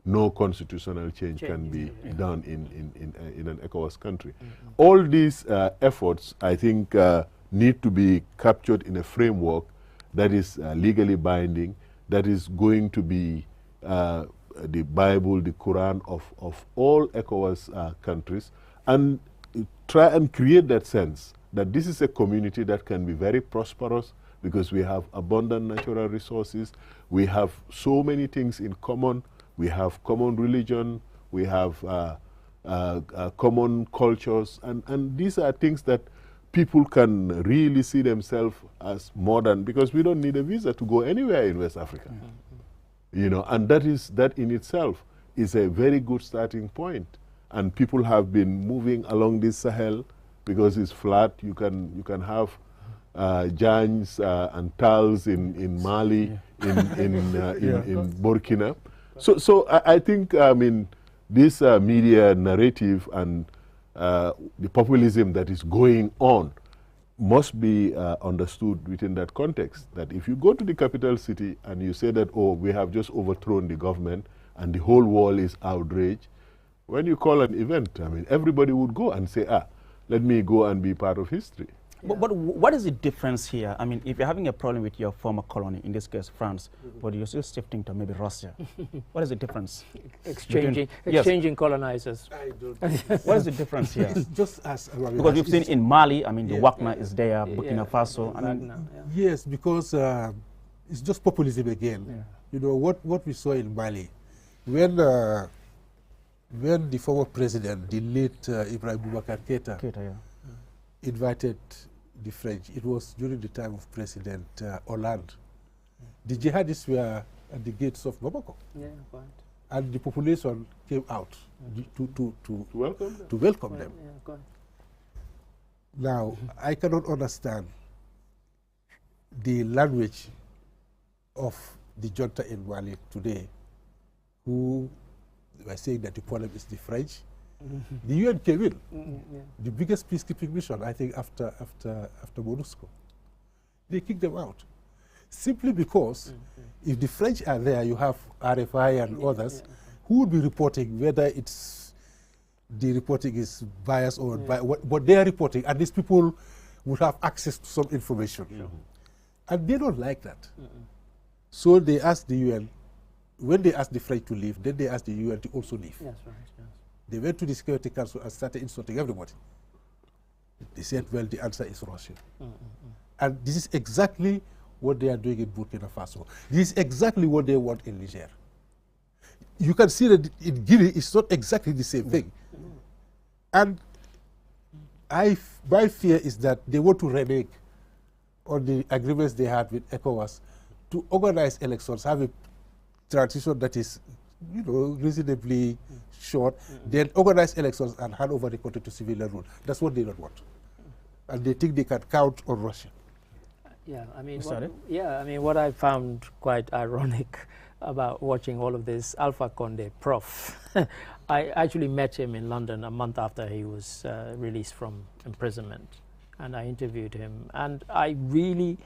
no constitutional change can be done in an ECOWAS country. All these efforts, I think, need to be captured in a framework that is legally binding, that is going to be the Bible, the Quran of all ECOWAS countries, and try and create that sense that this is a community that can be very prosperous because we have abundant natural resources, we have so many things in common, we have common religion, we have common cultures, and these are things that people can really see themselves as modern, because we don't need a visa to go anywhere in West Africa. You know, and that in itself is a very good starting point. And people have been moving along this Sahel because it's flat. You can have Jans and Tals in Mali, in Burkina. So I think, I mean, this media narrative and the populism that is going on must be understood within that context. That if you go to the capital city and you say that, oh, we have just overthrown the government and the whole world is outraged, when you call an event, I mean, everybody would go and say, let me go and be part of history. But what is the difference here? I mean, if you're having a problem with your former colony, in this case France, but you're still shifting to maybe Russia, what is the difference? Exchanging colonizers. I don't What is the difference here? It's just as Because we've seen in Mali, I mean, the Wagner is there, Burkina Faso. I mean, yes, because it's just populism again. Yeah. You know what we saw in Mali when the former president, the late Ibrahim Boubacar Keita, invited the French. It was during the time of President Hollande. The jihadists were at the gates of Bamako. Yeah, right. And the population came out to welcome them. Yeah, go ahead. Now, I cannot understand the language of the junta in Mali today, who were saying that the problem is the French. The UN came in, the biggest peacekeeping mission, I think, after MONUSCO. They kicked them out, simply because if the French are there, you have RFI and others who would be reporting, whether it's the reporting is biased or what they are reporting, and these people would have access to some information. And they don't like that. So they asked the UN, when they asked the French to leave, then they asked the UN to also leave. Yes, right. Yes. They went to the Security Council and started insulting everybody. They said, well, the answer is Russia. And this is exactly what they are doing in Burkina Faso. This is exactly what they want in Niger. You can see that in Guinea, it's not exactly the same thing. And my fear is that they want to renege on the agreements they had with ECOWAS to organize elections, have a transition that is, you know, reasonably short, then organize elections and hand over the country to civilian rule. That's what they don't want. And they think they can count on Russia. Yeah, I mean, what I found quite ironic about watching all of this, Alpha Condé, Prof. I actually met him in London a month after he was released from imprisonment, and I interviewed him, and I really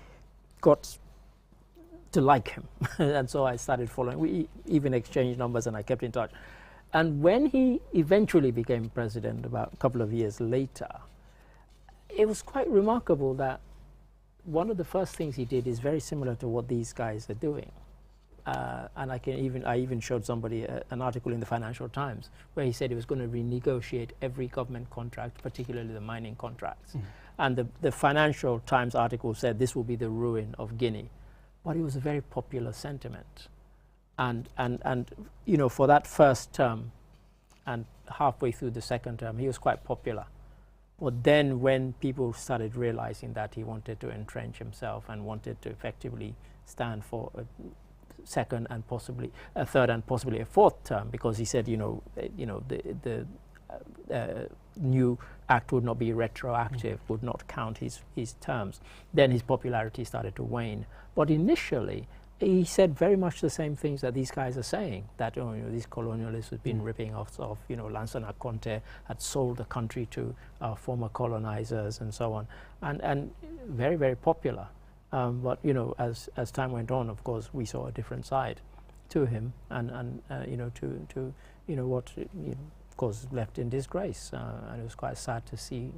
got to like him. And so I started following. We even exchanged numbers and I kept in touch. And when he eventually became president about a couple of years later, it was quite remarkable that one of the first things he did is very similar to what these guys are doing. And I even showed somebody an article in the Financial Times where he said he was going to renegotiate every government contract, particularly the mining contracts. And the Financial Times article said this will be the ruin of Guinea. But it was a very popular sentiment. And you know, for that first term and halfway through the second term, he was quite popular. But then when people started realizing that he wanted to entrench himself and wanted to effectively stand for a second and possibly a third and possibly a fourth term, because he said, the new act would not be retroactive, would not count his terms, then his popularity started to wane. But initially, he said very much the same things that these guys are saying, that these colonialists have been ripping us off, Lansana Conte had sold the country to former colonizers and so on, and very, very popular. But as time went on, of course, we saw a different side to him, and what of course left in disgrace, and it was quite sad to see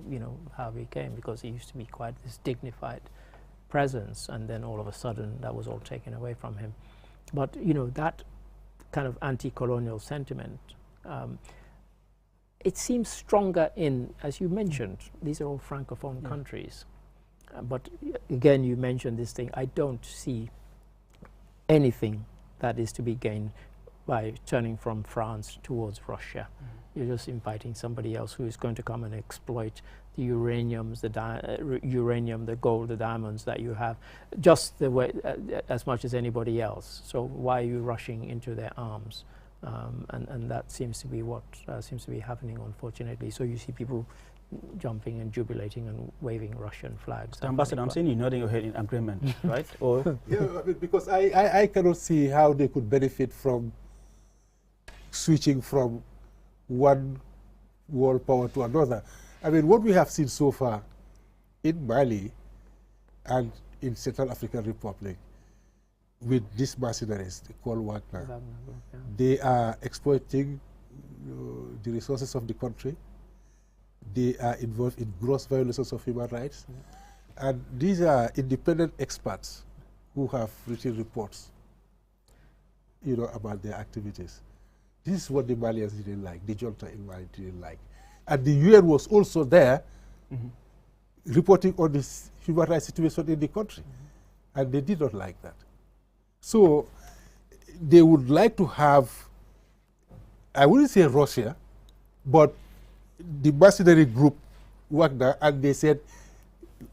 how he came, because he used to be quite this dignified presence, and then all of a sudden that was all taken away from him. But that kind of anti-colonial sentiment, it seems stronger in, as you mentioned, these are all francophone countries. But again, you mentioned this thing, I don't see anything that is to be gained by turning from France towards Russia. You're just inviting somebody else who is going to come and exploit the uraniums, the gold, the diamonds that you have, just the way, as much as anybody else. So why are you rushing into their arms? And that seems to be what seems to be happening, unfortunately. So you see people jumping and jubilating and waving Russian flags. Ambassador, I'm saying you're nodding your head in agreement, right? Or yeah, because I cannot see how they could benefit from switching from one world power to another. I mean, what we have seen so far in Mali and in Central African Republic with these mercenaries called Wagner, they are exploiting the resources of the country. They are involved in gross violations of human rights. And these are independent experts who have written reports, you know, about their activities. This is what the Malians didn't like, the junta in Mali didn't like. And the UN was also there reporting on this human rights situation in the country. And they did not like that. So they would like to have, I wouldn't say Russia, but the mercenary group worked there, and they said,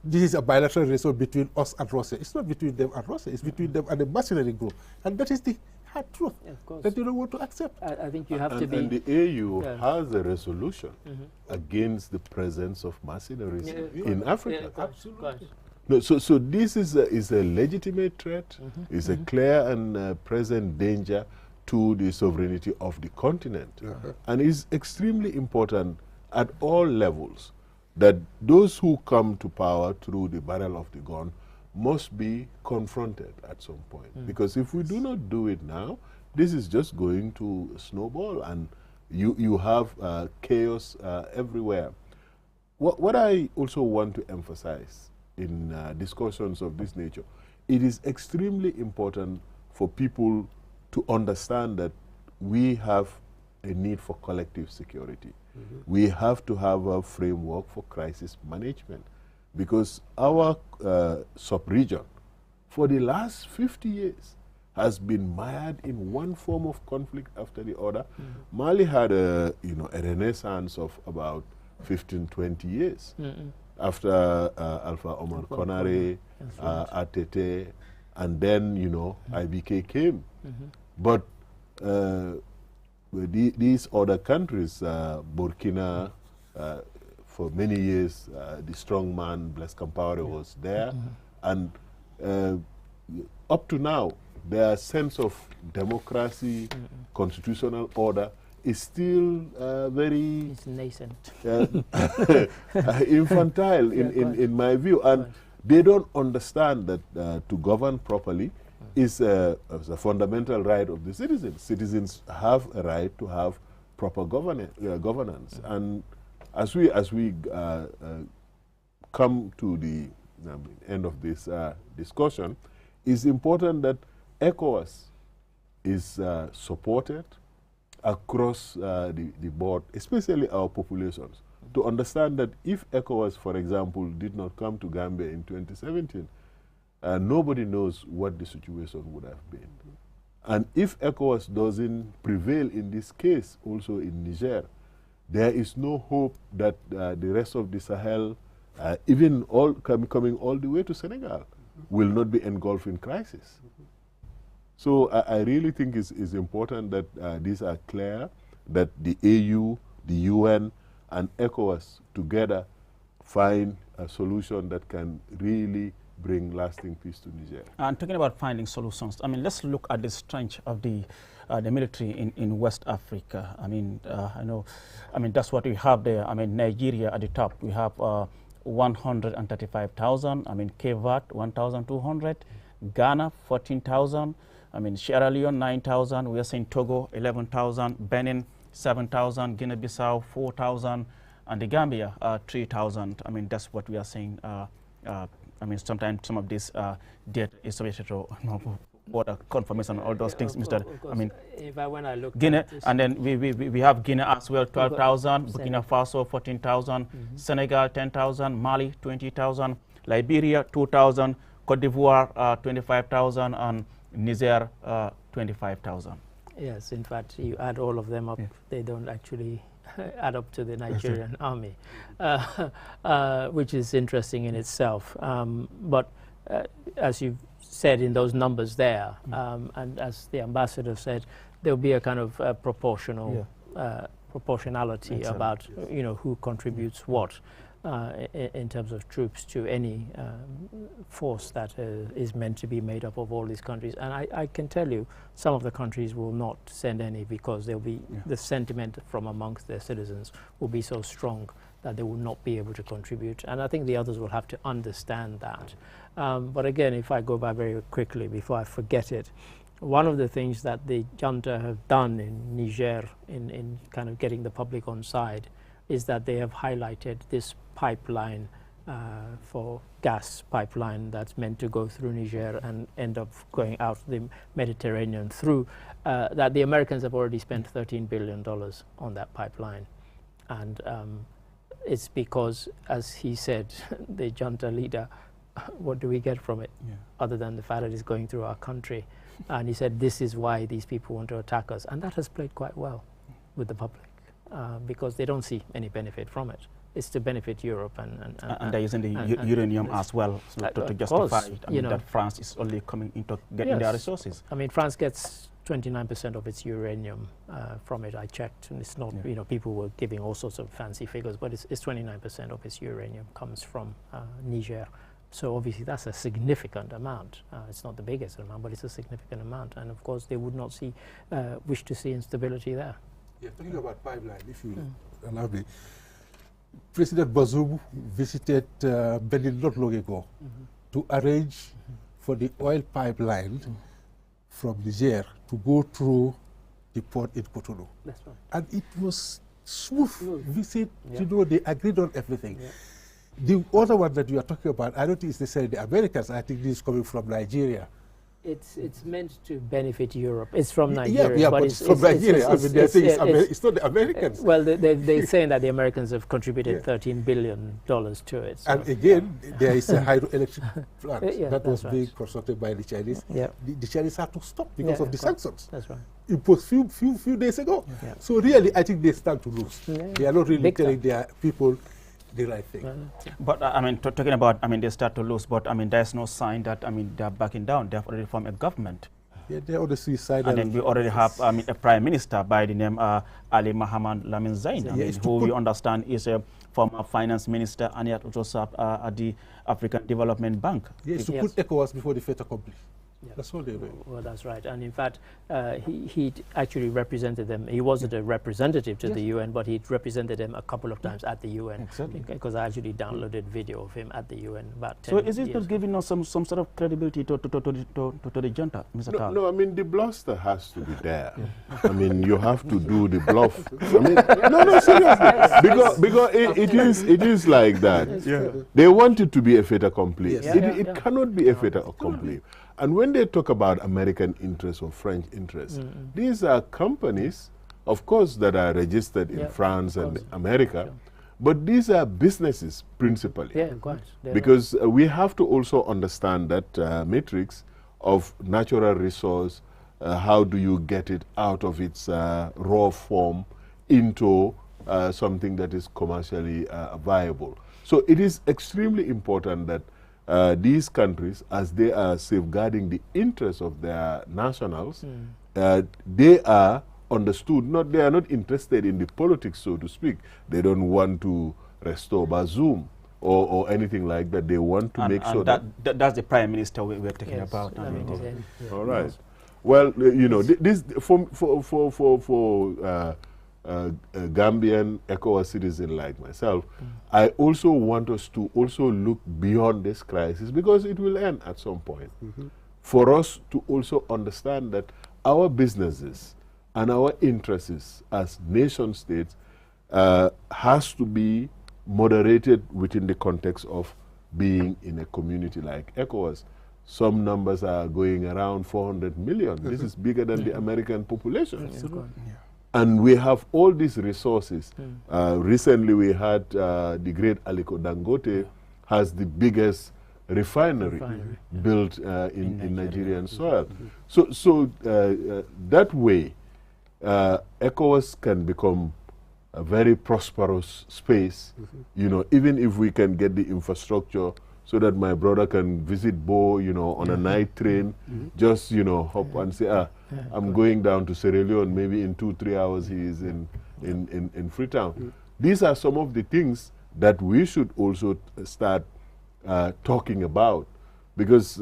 this is a bilateral relation between us and Russia. It's not between them and Russia, it's between them and the mercenary group. And that is the hard truth that they don't want to accept. I think you have to be... And the AU has a resolution against the presence of mercenaries in Africa. Absolutely. No, so this is a legitimate threat, it's a clear and present danger to the sovereignty of the continent. And it's extremely important at all levels that those who come to power through the barrel of the gun must be confronted at some point. Because if we do not do it now, this is just going to snowball, and you have chaos everywhere. What I also want to emphasize in discussions of this nature, it is extremely important for people to understand that we have a need for collective security. We have to have a framework for crisis management, because our sub-region for the last 50 years has been mired in one form of conflict after the other. Mali had a renaissance of about 15, 20 years. After Alpha Omar Konare, Atete, and then, IBK came. But these other countries, Burkina, for many years, the strong man, Blaise Compaoré, was there. And up to now, their sense of democracy, constitutional order, is still very... It's nascent. Infantile in my view. And they don't understand that to govern properly is a fundamental right of the citizens. Citizens have a right to have proper governance. And as we come to the end of this discussion, it's important that ECOWAS is supported across the board, especially our populations, to understand that if ECOWAS, for example, did not come to Gambia in 2017, nobody knows what the situation would have been. And if ECOWAS doesn't prevail in this case, also in Niger, there is no hope that the rest of the Sahel, even coming all the way to Senegal, will not be engulfed in crisis. So I really think it's important that these are clear, that the AU, the UN, and ECOWAS together find a solution that can really bring lasting peace to Niger. And talking about finding solutions, I mean, let's look at the strength of the military in West Africa. I mean, that's what we have there. I mean, Nigeria at the top, we have 135,000. I mean, Cape Verde, 1,200. Ghana, 14,000. I mean, Sierra Leone, 9,000. We are saying Togo, 11,000. Benin, 7,000. Guinea-Bissau, 4,000. And the Gambia, 3,000. I mean, that's what we are saying. I mean, sometimes some of this data is subject to water confirmation, all those things, Mr. I mean, when I look Guinea, and then we have Guinea as well, 12,000. Burkina Faso, 14,000. Senegal, 10,000. Mali, 20,000. Liberia, 2,000. Cote d'Ivoire, 25,000. And Niger, 25,000. Yes, in fact, you add all of them up, they don't actually add up to the Nigerian army, which is interesting in itself. But as you've said in those numbers there, and as the ambassador said, there'll be a kind of proportionality about who contributes what. In terms of troops to any force that is meant to be made up of all these countries. And I can tell you, some of the countries will not send any because there'll be the sentiment from amongst their citizens will be so strong that they will not be able to contribute. And I think the others will have to understand that. But again, if I go back very quickly before I forget it, one of the things that the junta have done in Niger in kind of getting the public on side is that they have highlighted this pipeline for gas pipeline that's meant to go through Niger and end up going out the Mediterranean through, that the Americans have already spent $13 billion on that pipeline. And it's because, as he said, the junta leader, what do we get from it other than the fact that it's going through our country? And he said, this is why these people want to attack us. And that has played quite well with the public because they don't see any benefit from it. It's to benefit Europe and they're using the uranium as well to justify that France is only coming into getting their resources. I mean, France gets 29% of its uranium from it. I checked, and it's not, people were giving all sorts of fancy figures, but it's 29% of its uranium comes from Niger. So obviously that's a significant amount. It's not the biggest amount, but it's a significant amount. And of course they would not wish to see instability there. Yeah, talking about pipeline, if you allow me. President Bazoum visited Benin not long ago to arrange for the oil pipeline from Niger to go through the port in Cotonou. That's right. And it was smooth visit, they agreed on everything. Yeah. The other one that you are talking about, I don't think it's necessarily the Americans. I think this is coming from Nigeria. It's meant to benefit Europe. It's from Nigeria. Yeah, but it's from Nigeria. I mean, they're saying it's not the Americans. Well, they're saying that the Americans have contributed $13 billion to it. So. And again, there is a hydroelectric plant that was being constructed by the Chinese. Yeah. The Chinese had to stop because of the sanctions. That's right. It was few days ago. Yeah. So really, I think they stand to lose. Yeah. They are not really telling their people the right thing. But I mean, talking about, they start to lose, but there's no sign that, they're backing down. They've already formed a government. Yeah, they're on the suicide. And then we already have, a prime minister by the name Ali Mohammed Lamin Zain, who we understand is a former finance minister and yet also at the African Development Bank. Yes, to put ECOWAS before the fait accompli. Yeah. That's all they do. Well, that's right. And in fact, he actually represented them. He wasn't a representative to the UN, but he represented them a couple of times at the UN. Exactly. Because I actually downloaded video of him at the UN about 10 So is it not giving us some sort of credibility to the junta, Mr. Tal? No, I mean, the bluster has to be there. I mean, you have to do the bluff. I mean, no, seriously. because it is like that. Yeah. They want it to be a fait accompli. Yes. It cannot be a fait accompli. And when they talk about American interests or French interests, these are companies, of course, that are registered in France and America, but these are businesses principally. Yeah, quite. Because we have to also understand that matrix of natural resource, how do you get it out of its raw form into something that is commercially viable. So it is extremely important that these countries, as they are safeguarding the interests of their nationals, they are understood. They are not interested in the politics, so to speak. They don't want to restore Bazoum or anything like that. They want to make sure that's the prime minister we're talking about. All right. Well, this for Gambian ECOWAS citizen like myself, I also want us to also look beyond this crisis because it will end at some point. For us to also understand that our businesses and our interests as nation states has to be moderated within the context of being in a community like ECOWAS. Some numbers are going around 400 million. This is bigger than the American population. And we have all these resources. Recently we had the great Aliko Dangote has the biggest refinery built in Nigerian soil. So that way, ECOWAS can become a very prosperous space, even if we can get the infrastructure so that my brother can visit Bo, on a night train, just, hop and say, I'm going down to Sierra Leone, maybe in 2-3 hours he is in Freetown. These are some of the things that we should also start talking about, because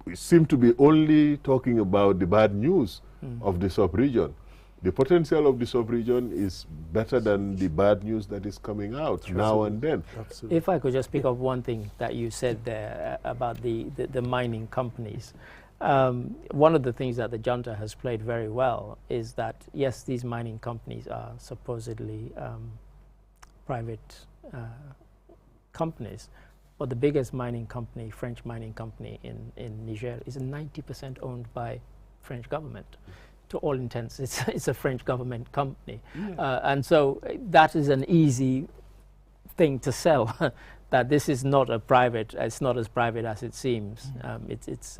we seem to be only talking about the bad news of the sub-region. The potential of the sub-region is better than the bad news that is coming out now and then. Absolutely. If I could just pick up one thing that you said there about the mining companies. One of the things that the junta has played very well is that, yes, these mining companies are supposedly private companies, but the biggest mining company, French mining company in Niger, is 90% owned by French government. To all intents, it's a French government company. And so that is an easy thing to sell, that this is not a private, it's not as private as it seems. It's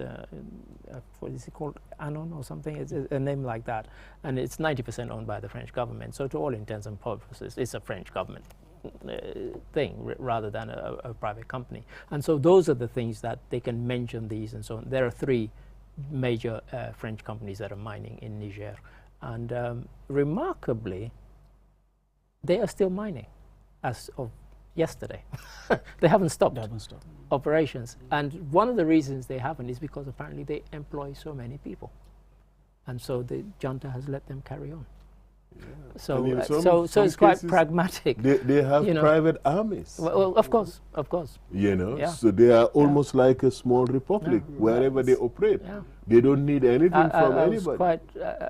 what is it called, Anon or something? It's a name like that. And it's 90% owned by the French government. So to all intents and purposes, it's a French government thing rather than a private company. And so those are the things that they can mention these and so on. There are 3 major French companies that are mining in Niger. And remarkably, they are still mining as of yesterday. They haven't stopped operations. And one of the reasons they haven't is because apparently they employ so many people. And so the junta has let them carry on. Yeah. So, so it's quite pragmatic. They have private armies. Well, of course. You know, so they are almost like a small republic wherever they operate. They don't need anything from anybody. I was quite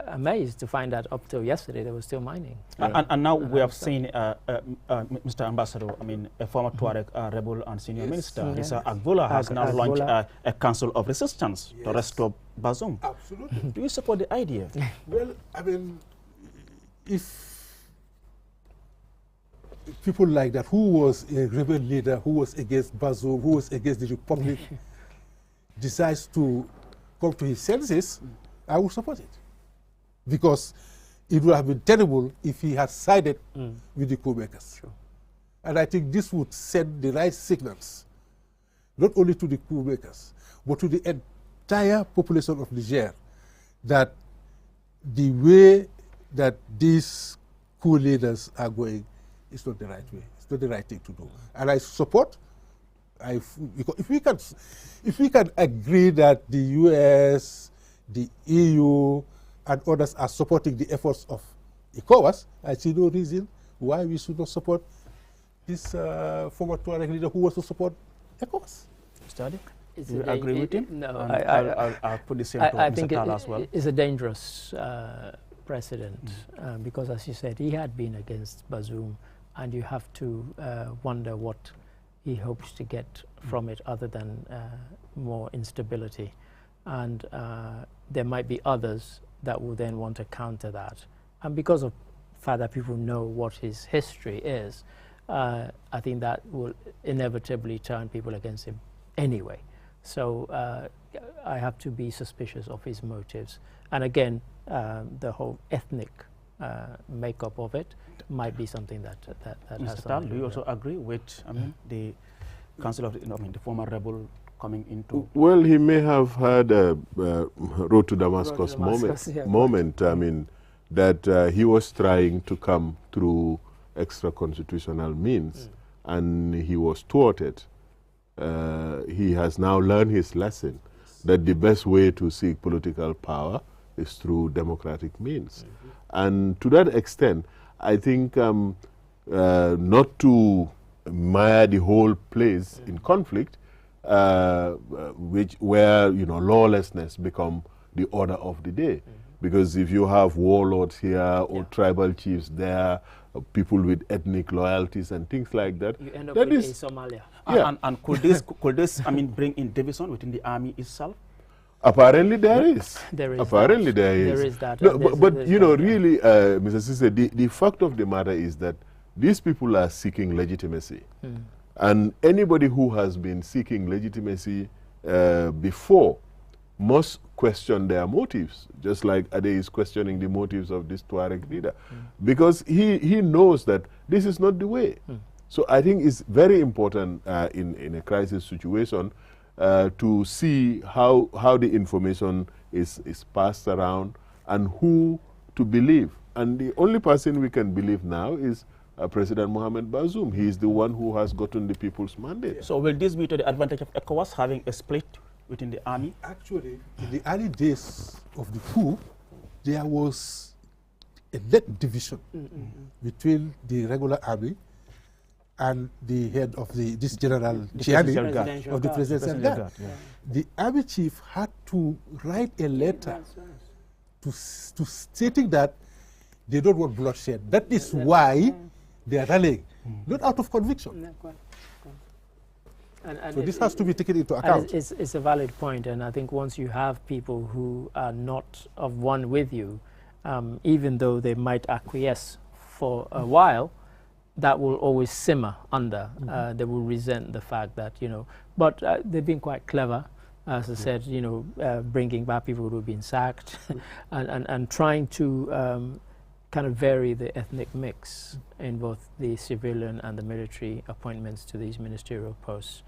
amazed to find that up till yesterday they were still mining. And now we have seen, Mr. Ambassador, I mean, a former Tuareg rebel and senior minister, Issa Agbola, has now launched a council of resistance to restore Bazoum. Absolutely. Do you support the idea? Well, I mean, if people like that, who was a rebel leader, who was against Bazoum, who was against the republic, decides to come to his senses, I will support it. Because it would have been terrible if he had sided with the coup makers. Sure. And I think this would send the right signals, not only to the coup makers, but to the entire population of Niger, that the way that these coup leaders are going is not the right way. It's not the right thing to do. And I support, if we can agree that the US, the EU, and others are supporting the efforts of Ecowas, I see no reason why we should not support this former Tuareg leader who wants to support Ecowas. Study? Do you agree with him? No, I'll put the same to Mr. Tala as well. It's a dangerous precedent because, as you said, he had been against Bazoum, and you have to wonder what he hopes to get from it other than more instability. And there might be others that will then want to counter that. And because of the fact that people know what his history is, I think that will inevitably turn people against him anyway. So I have to be suspicious of his motives. And again, the whole ethnic makeup of it might be something that has Mr. Tal, do you also agree with the council of the former rebel coming into? Well, he may have had a road to Damascus moment. I mean, that he was trying to come through extra constitutional means, and he was thwarted. He has now learned his lesson that the best way to seek political power is through democratic means. And to that extent, I think not to mire the whole place in conflict, where lawlessness become the order of the day. Because if you have warlords here or tribal chiefs there, people with ethnic loyalties and things like that, you end up with a Somalia. And could this bring in division within the army itself? Apparently there is. There is. Apparently there is. There is that. No, but really, Mr. Sise, the fact of the matter is that these people are seeking legitimacy. And anybody who has been seeking legitimacy before must question their motives, just like Ade is questioning the motives of this Tuareg leader, because he knows that this is not the way. So I think it's very important in a crisis situation to see how the information is passed around and who to believe. And the only person we can believe now is President Mohamed Bazoum. He is the one who has gotten the people's mandate. So will this be to the advantage of ECOWAS having a split within the army? Actually, in the early days of the coup, there was a net division between the regular army and the head of this general Chiani of the presidential guard. The army chief had to write a letter to stating that they don't want bloodshed. That is why they are rallying, not out of conviction. And So this has to be taken into account. It's a valid point, and I think once you have people who are not of one with you, even though they might acquiesce for a while, that will always simmer under. They will resent the fact that, but they've been quite clever, as I said, bringing back people who have been sacked and trying to kind of vary the ethnic mix in both the civilian and the military appointments to these ministerial posts.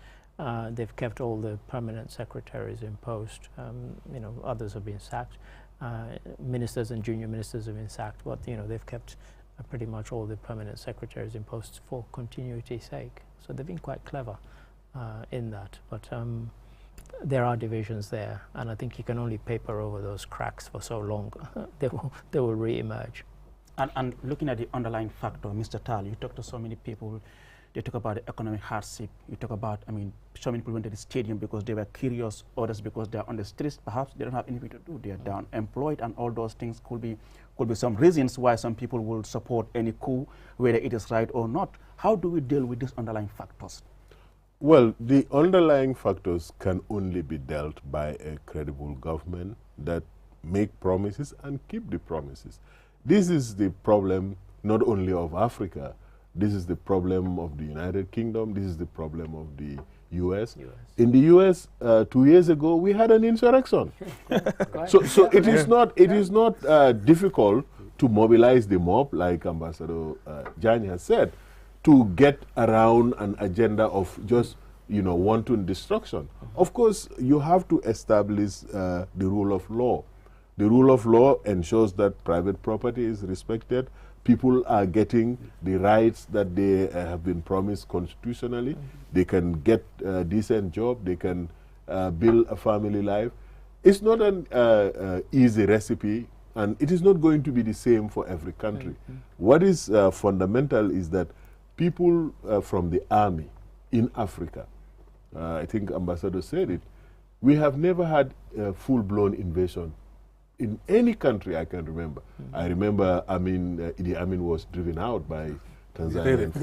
They've kept all the permanent secretaries in post. Others have been sacked. Ministers and junior ministers have been sacked, but they've kept pretty much all the permanent secretaries in post for continuity's sake. So they've been quite clever in that. But there are divisions there, and I think you can only paper over those cracks for so long. They will re-emerge. And looking at the underlying factor, Mr. Tal, you talk to so many people. They talk about the economic hardship. You talk about, so many people went to the stadium because they were curious, others because they're on the streets. Perhaps they don't have anything to do. They're down employed, and all those things could be some reasons why some people will support any coup, whether it is right or not. How do we deal with these underlying factors? Well, the underlying factors can only be dealt by a credible government that make promises and keep the promises. This is the problem not only of Africa. This is the problem of the United Kingdom. This is the problem of the U.S. In the U.S., 2 years ago, we had an insurrection. so it is not difficult to mobilize the mob, like Ambassador Jani has said, to get around an agenda of just wanton destruction. Of course, you have to establish the rule of law. The rule of law ensures that private property is respected. People are getting the rights that they have been promised constitutionally. They can get a decent job. They can build a family life. It's not an easy recipe, and it is not going to be the same for every country. What is fundamental is that people from the army in Africa, I think Ambassador said it, we have never had a full-blown invasion in any country I can remember. I remember Idi Amin was driven out by Tanzanian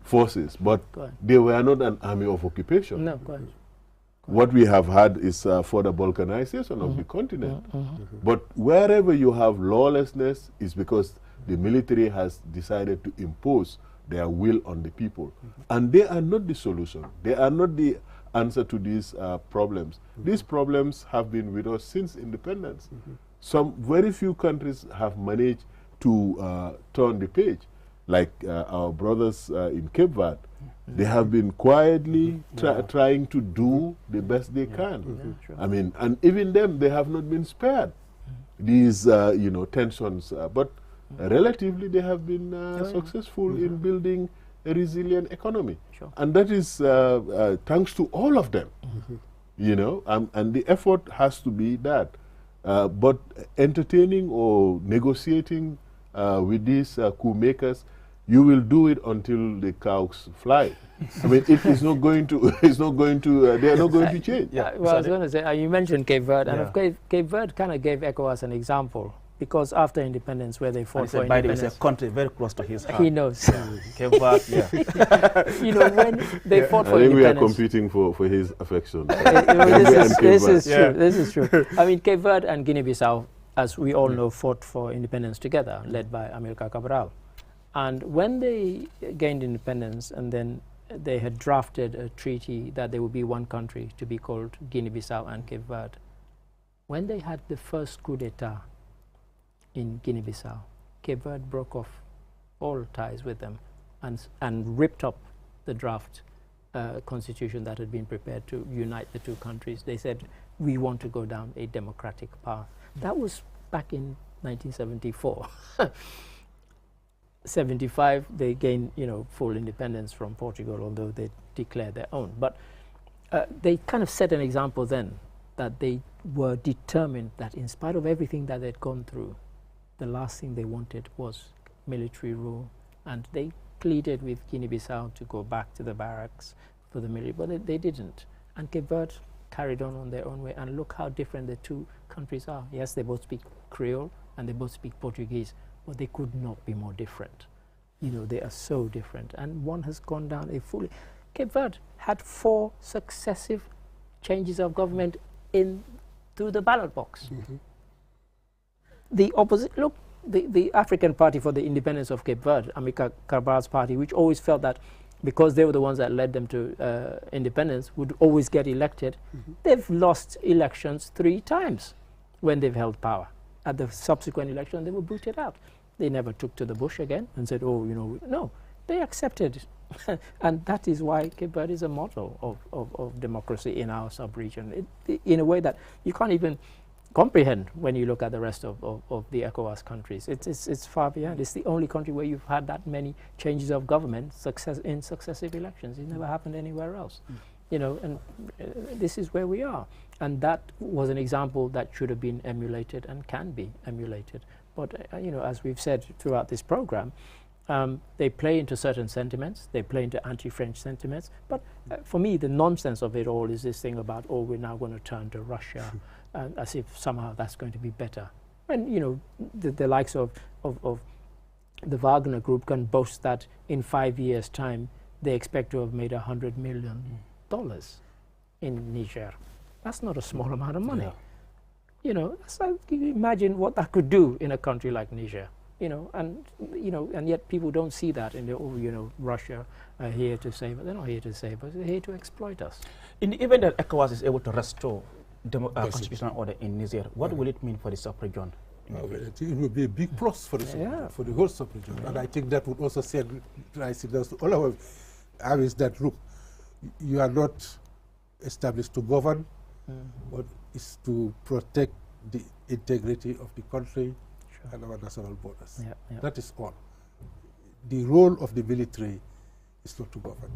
forces, but they were not an army of occupation. No, quite. What we have had is further balkanization of the continent. But wherever you have lawlessness is because the military has decided to impose their will on the people. And they are not the solution. They are not the answer to these problems. These problems have been with us since independence. Some very few countries have managed to turn the page, like our brothers in Cape Verde. They have been quietly trying to do the best they can. And even them, they have not been spared these tensions, but relatively they have been successful in building a resilient economy. And that is thanks to all of them, and the effort has to be that. But entertaining or negotiating with these coup makers, you will do it until the cows fly. It is not going to, they are not going to change. Well, I was going to say, you mentioned Cape Verde, and Cape Verde kind of gave ECOWAS an example. Because after independence, where they fought for independence, it's a country very close to his heart. He knows. Cape Verde, when they fought for independence, we are competing for his affection. This is true. This is true. Cape Verde and Guinea-Bissau, as we all know, fought for independence together, led by Amilcar Cabral. And when they gained independence, and then they had drafted a treaty that there would be one country to be called Guinea-Bissau and Cape Verde. When they had the first coup d'etat in Guinea-Bissau, Cape Verde broke off all ties with them and ripped up the draft constitution that had been prepared to unite the two countries. They said, we want to go down a democratic path. That was back in 1974. 75, they gained full independence from Portugal, although they declared their own. But they kind of set an example then that they were determined that in spite of everything that they'd gone through, the last thing they wanted was military rule, and they pleaded with Guinea-Bissau to go back to the barracks for the military, but they didn't. And Cape Verde carried on their own way, and look how different the two countries are. Yes, they both speak Creole and they both speak Portuguese, but they could not be more different. They are so different, and one has gone down a fully. Cape Verde had 4 successive changes of government through the ballot box. The opposite, look, the African Party for the Independence of Cape Verde, Amilcar Cabral's party, which always felt that because they were the ones that led them to independence, would always get elected. They've lost elections 3 times when they've held power. At the subsequent election, they were booted out. They never took to the bush again and said, oh, you know, no, they accepted. And that is why Cape Verde is a model of democracy in our sub-region, in a way that you can't even comprehend when you look at the rest of the ECOWAS countries. It's far beyond. It's the only country where you've had that many changes of government in successive elections. It never happened anywhere else. You know, and this is where we are. And that was an example that should have been emulated and can be emulated. But, you know, as we've said throughout this program, they play into certain sentiments, they play into anti-French sentiments, but for me the nonsense of it all is this thing about, oh, we're now going to turn to Russia, as if somehow that's going to be better. And, you know, the likes of the Wagner Group can boast that in 5 years' time they expect to have made $100 million in Niger. That's not a small amount of money. Yeah. You know, so imagine what that could do in a country like Niger. You know, and yet people don't see that in the, oh, you know, Russia are here to save us. They're not here to save us, they're here to exploit us. In the event that ECOWAS is able to restore constitutional order in Niger, what will it mean for the sub-region? It will be a big plus for the sub-region, for the whole sub-region. And I think that would also send signals to all our areas that, look, you are not established to govern, but it's to protect the integrity of the country and our national borders. That is all. The role of the military is not to govern.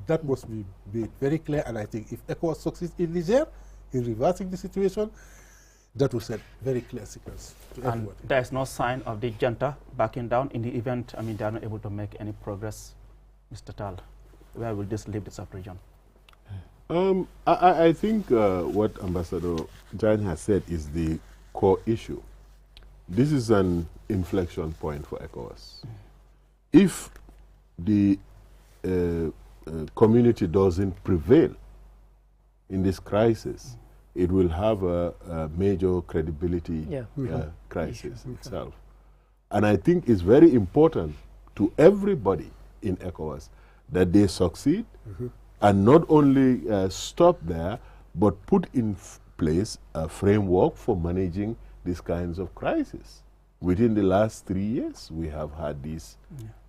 That must be made very clear, and I think if ECOWAS succeeds in Niger, in reversing the situation, that will send very clear signals to everybody. There is no sign of the junta backing down in the event, I mean, they are not able to make any progress. Mr. Tal, where will this leave the sub-region? I think what Ambassador Jan has said is the core issue. This is an inflection point for ECOWAS. If the community doesn't prevail in this crisis, it will have a major credibility crisis itself. And I think it's very important to everybody in ECOWAS that they succeed and not only stop there, but put in place a framework for managing these kinds of crises. Within the last 3 years, we have had these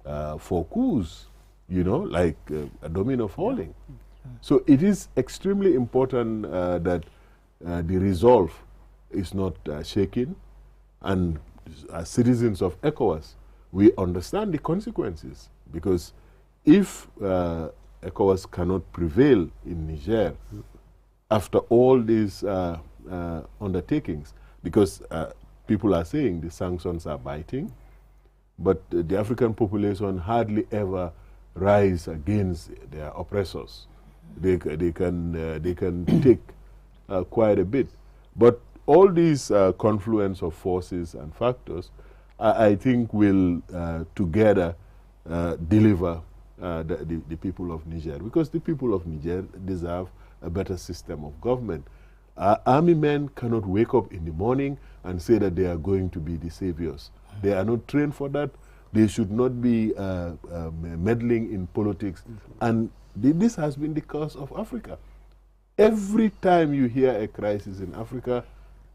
4 coups, you know, like a domino falling. So it is extremely important that the resolve is not shaken, and as citizens of ECOWAS, we understand the consequences, because if ECOWAS cannot prevail in Niger after all these undertakings, because people are saying the sanctions are biting, but the African population hardly ever rise against their oppressors. They can take quite a bit. But all these confluence of forces and factors, I think will together deliver the people of Niger, because the people of Niger deserve a better system of government. Army men cannot wake up in the morning and say that they are going to be the saviors. They are not trained for that. They should not be meddling in politics. And this has been the cause of Africa. Every time you hear a crisis in Africa,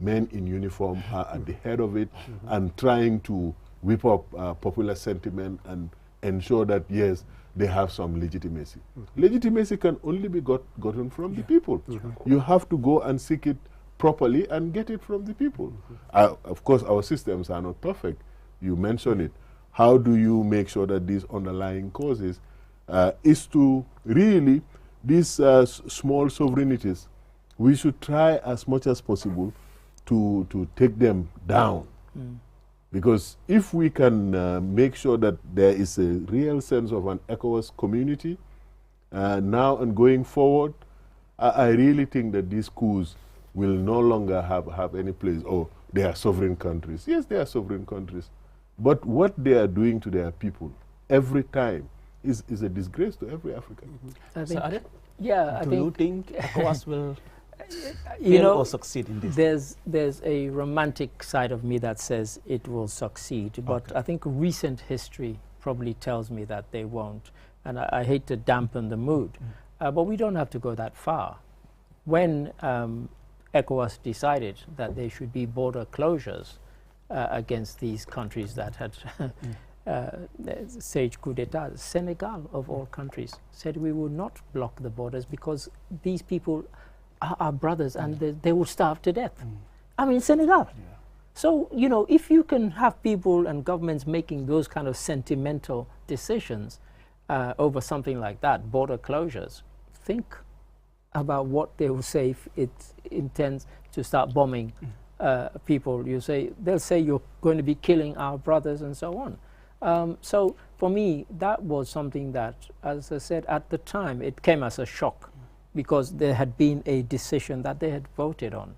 men in uniform are at the head of it and trying to whip up popular sentiment and ensure that, yes, they have some legitimacy. Legitimacy can only be gotten from the people. You have to go and seek it properly and get it from the people. Of course, our systems are not perfect. You mentioned it. How do you make sure that these underlying causes is to really, these small sovereignties, we should try as much as possible to take them down. Because if we can make sure that there is a real sense of an ECOWAS community now and going forward, I really think that these coups will no longer have any place. Oh, they are sovereign countries. Yes, they are sovereign countries. But what they are doing to their people every time is a disgrace to every African. I think, So yeah, I do think you think ECOWAS will you fail know, or succeed in this? there's a romantic side of me that says it will succeed, but I think recent history probably tells me that they won't, and I hate to dampen the mood, but we don't have to go that far. When ECOWAS decided that there should be border closures against these countries that had staged coup d'etat, Senegal of all countries said we will not block the borders because these people are our brothers and they will starve to death. I mean, Senegal. So, you know, if you can have people and governments making those kind of sentimental decisions over something like that, border closures, think about what they will say if it intends to start bombing people. They'll say you're going to be killing our brothers and so on. So for me, that was something that, as I said, at the time, it came as a shock because there had been a decision that they had voted on.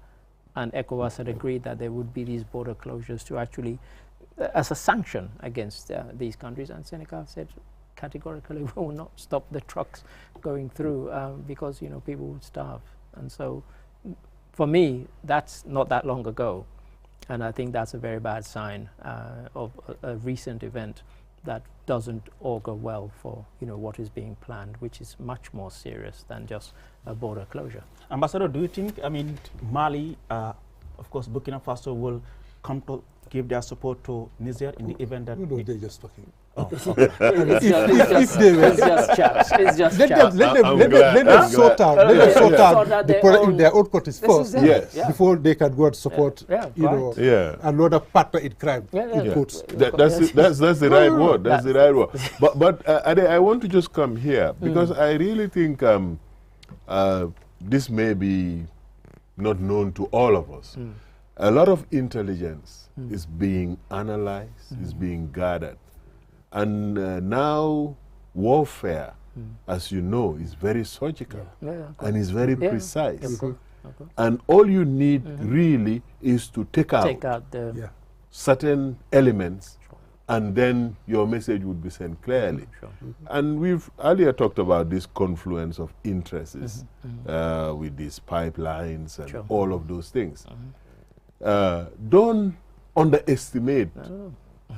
And ECOWAS had agreed that there would be these border closures to actually, as a sanction against these countries. And Senegal said categorically, we will not stop the trucks going through because, you know, people would starve. And so, for me, that's not that long ago. And I think that's a very bad sign of a recent event that doesn't augur well for, you know, what is being planned, which is much more serious than just a border closure. Ambassador, do you think, I mean, Mali, of course, Burkina Faso will come to give their support to Niger in the event that... No, they're just talking. It's just chaps. It's just chaps. Let them sort out their own countries first. Yes. Before they can go and support, you know, another partner in crime. That's the right word. That's the right word. But Ade, I want to just come here because I really think this may be not known to all of us. A lot of intelligence is being analyzed, is being gathered. And now warfare, as you know, is very surgical and is very precise. And all you need really is to take out the certain elements and then your message would be sent clearly. And we've earlier talked about this confluence of interests with these pipelines and all of those things. Don't underestimate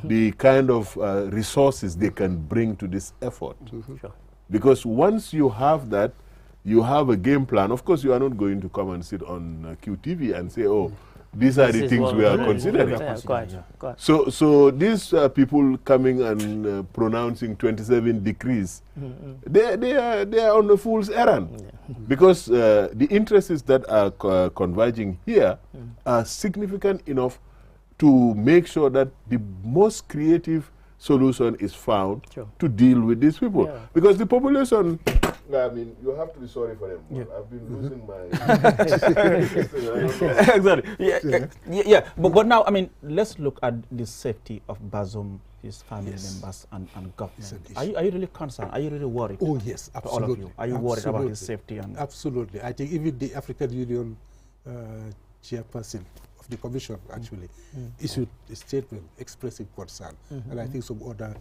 the kind of resources they can bring to this effort. Because once you have that, you have a game plan. Of course, you are not going to come and sit on QTV and say, oh, these are the things we are considering. So these people coming and pronouncing 27 decrees, they are on a fool's errand. Because the interests that are converging here are significant enough to make sure that the most creative solution is found to deal with these people. Because the population, I mean, you have to be sorry for them. I've been losing my... Exactly. But now, I mean, let's look at the safety of Bazoum, his family members, and government. Are you really concerned? Are you really worried? Oh, yes, absolutely. All of you? Are you worried about his safety? And absolutely. I think even the African Union chairperson of the Commission actually issued a statement expressing concern. And I think some other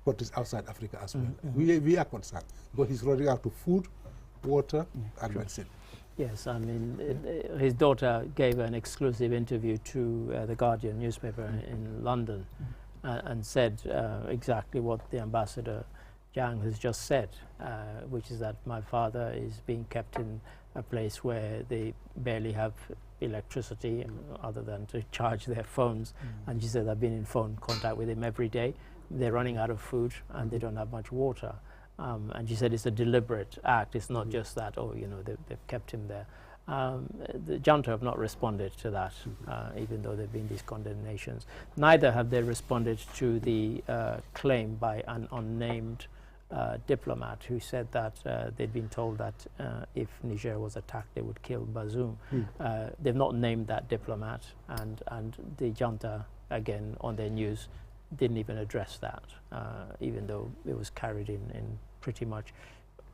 countries outside Africa as well. We are concerned because he's running out of food, water, and medicine. Yes, I mean, his daughter gave an exclusive interview to the Guardian newspaper in London and said exactly what the Ambassador Jang has just said, which is that my father is being kept in a place where they barely have electricity other than to charge their phones. And she said, I've been in phone contact with him every day. They're running out of food and they don't have much water. And she said it's a deliberate act. It's not just that, oh, you know, they've kept him there. The junta have not responded to that, even though there have been these condemnations. Neither have they responded to the claim by an unnamed diplomat who said that they'd been told that if Niger was attacked, they would kill Bazoum. They've not named that diplomat, and the junta, again, on their news, didn't even address that, even though it was carried in pretty much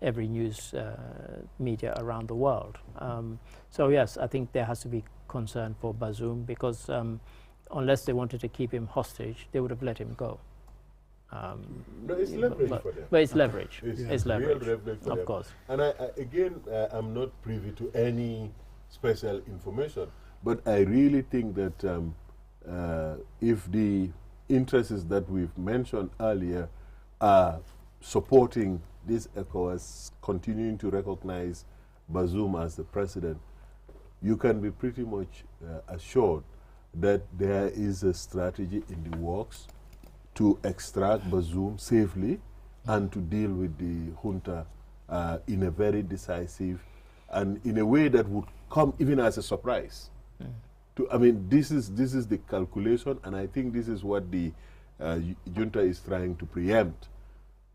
every news media around the world. So yes, I think there has to be concern for Bazoum because unless they wanted to keep him hostage, they would have let him go. No, it's leverage for them. But it's leverage. It's leverage. Real leverage for of them. course. And again, I'm not privy to any special information, but I really think that if the interests that we've mentioned earlier are supporting this ECOWAS, continuing to recognize Bazoum as the president, you can be pretty much assured that there is a strategy in the works to extract Bazoum safely and to deal with the junta in a very decisive and in a way that would come even as a surprise. I mean, this is the calculation, and I think this is what the junta is trying to preempt.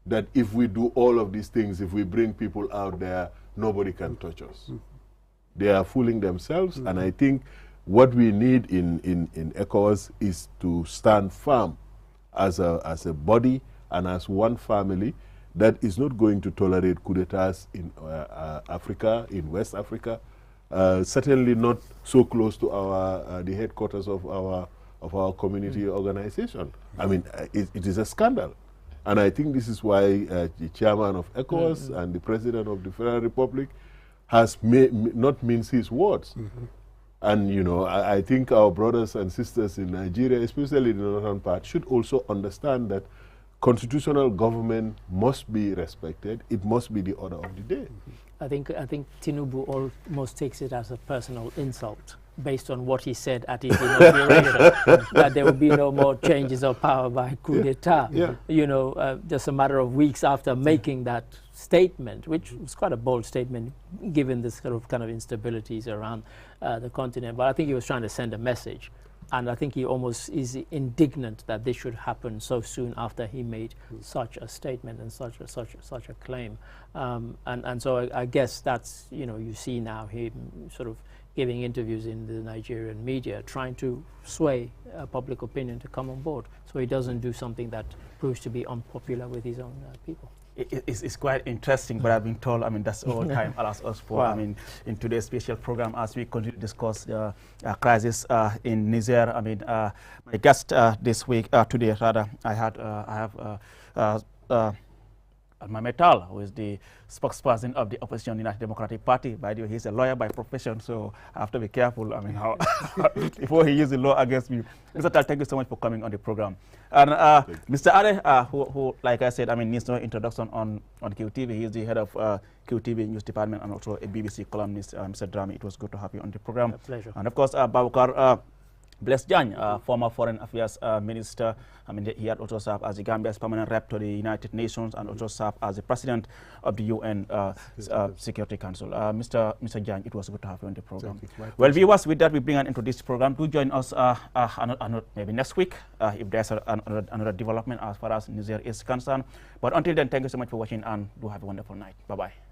That if we do all of these things, if we bring people out there, nobody can touch us. They are fooling themselves, and I think what we need in ECOWAS is to stand firm as a body and as one family that is not going to tolerate coup d'etats in Africa, in West Africa, certainly not so close to our the headquarters of our community organization. I mean, it is a scandal. And I think this is why the chairman of ECOWAS and the president of the Federal Republic has not minced his words. And, you know, I think our brothers and sisters in Nigeria, especially in the northern part, should also understand that constitutional government must be respected. It must be the order of the day. I think Tinubu almost takes it as a personal insult based on what he said at his inauguration, that there will be no more changes of power by coup d'etat. You know, just a matter of weeks after making that statement, which was quite a bold statement given this kind of instabilities around the continent. But I think he was trying to send a message. And I think he almost is indignant that this should happen so soon after he made such a statement and such a claim. And so I guess that's, you know, you see now him sort of giving interviews in the Nigerian media, trying to sway public opinion to come on board, so he doesn't do something that proves to be unpopular with his own people. It's quite interesting, but I've been told, I mean, that's all time allows us for. Wow. I mean, in today's special program, as we continue to discuss the crisis in Niger, I mean, my guest this week, today rather, I have Metal, who is the spokesperson of the opposition United Democratic Party. By the way, he's a lawyer by profession, so I have to be careful. I mean, how before he uses the law against me. Mr. Tal, thank you so much for coming on the program. And Mr. Ade, who, like I said, I mean, needs no introduction on QTV. He's the head of QTV News Department and also a BBC columnist. Mr. Drami, it was good to have you on the program. A pleasure. And of course, Babukar Blaise Diagne, former Foreign Affairs Minister. I mean, he had also served as the Gambia's permanent rep to the United Nations and also served as the president of the UN Security Council. Mr. Diagne, it was good to have you on the program. Well, viewers, with that, we bring an end to this program. Do join us maybe next week if there's another development as far as Niger is concerned. But until then, thank you so much for watching and do have a wonderful night. Bye-bye.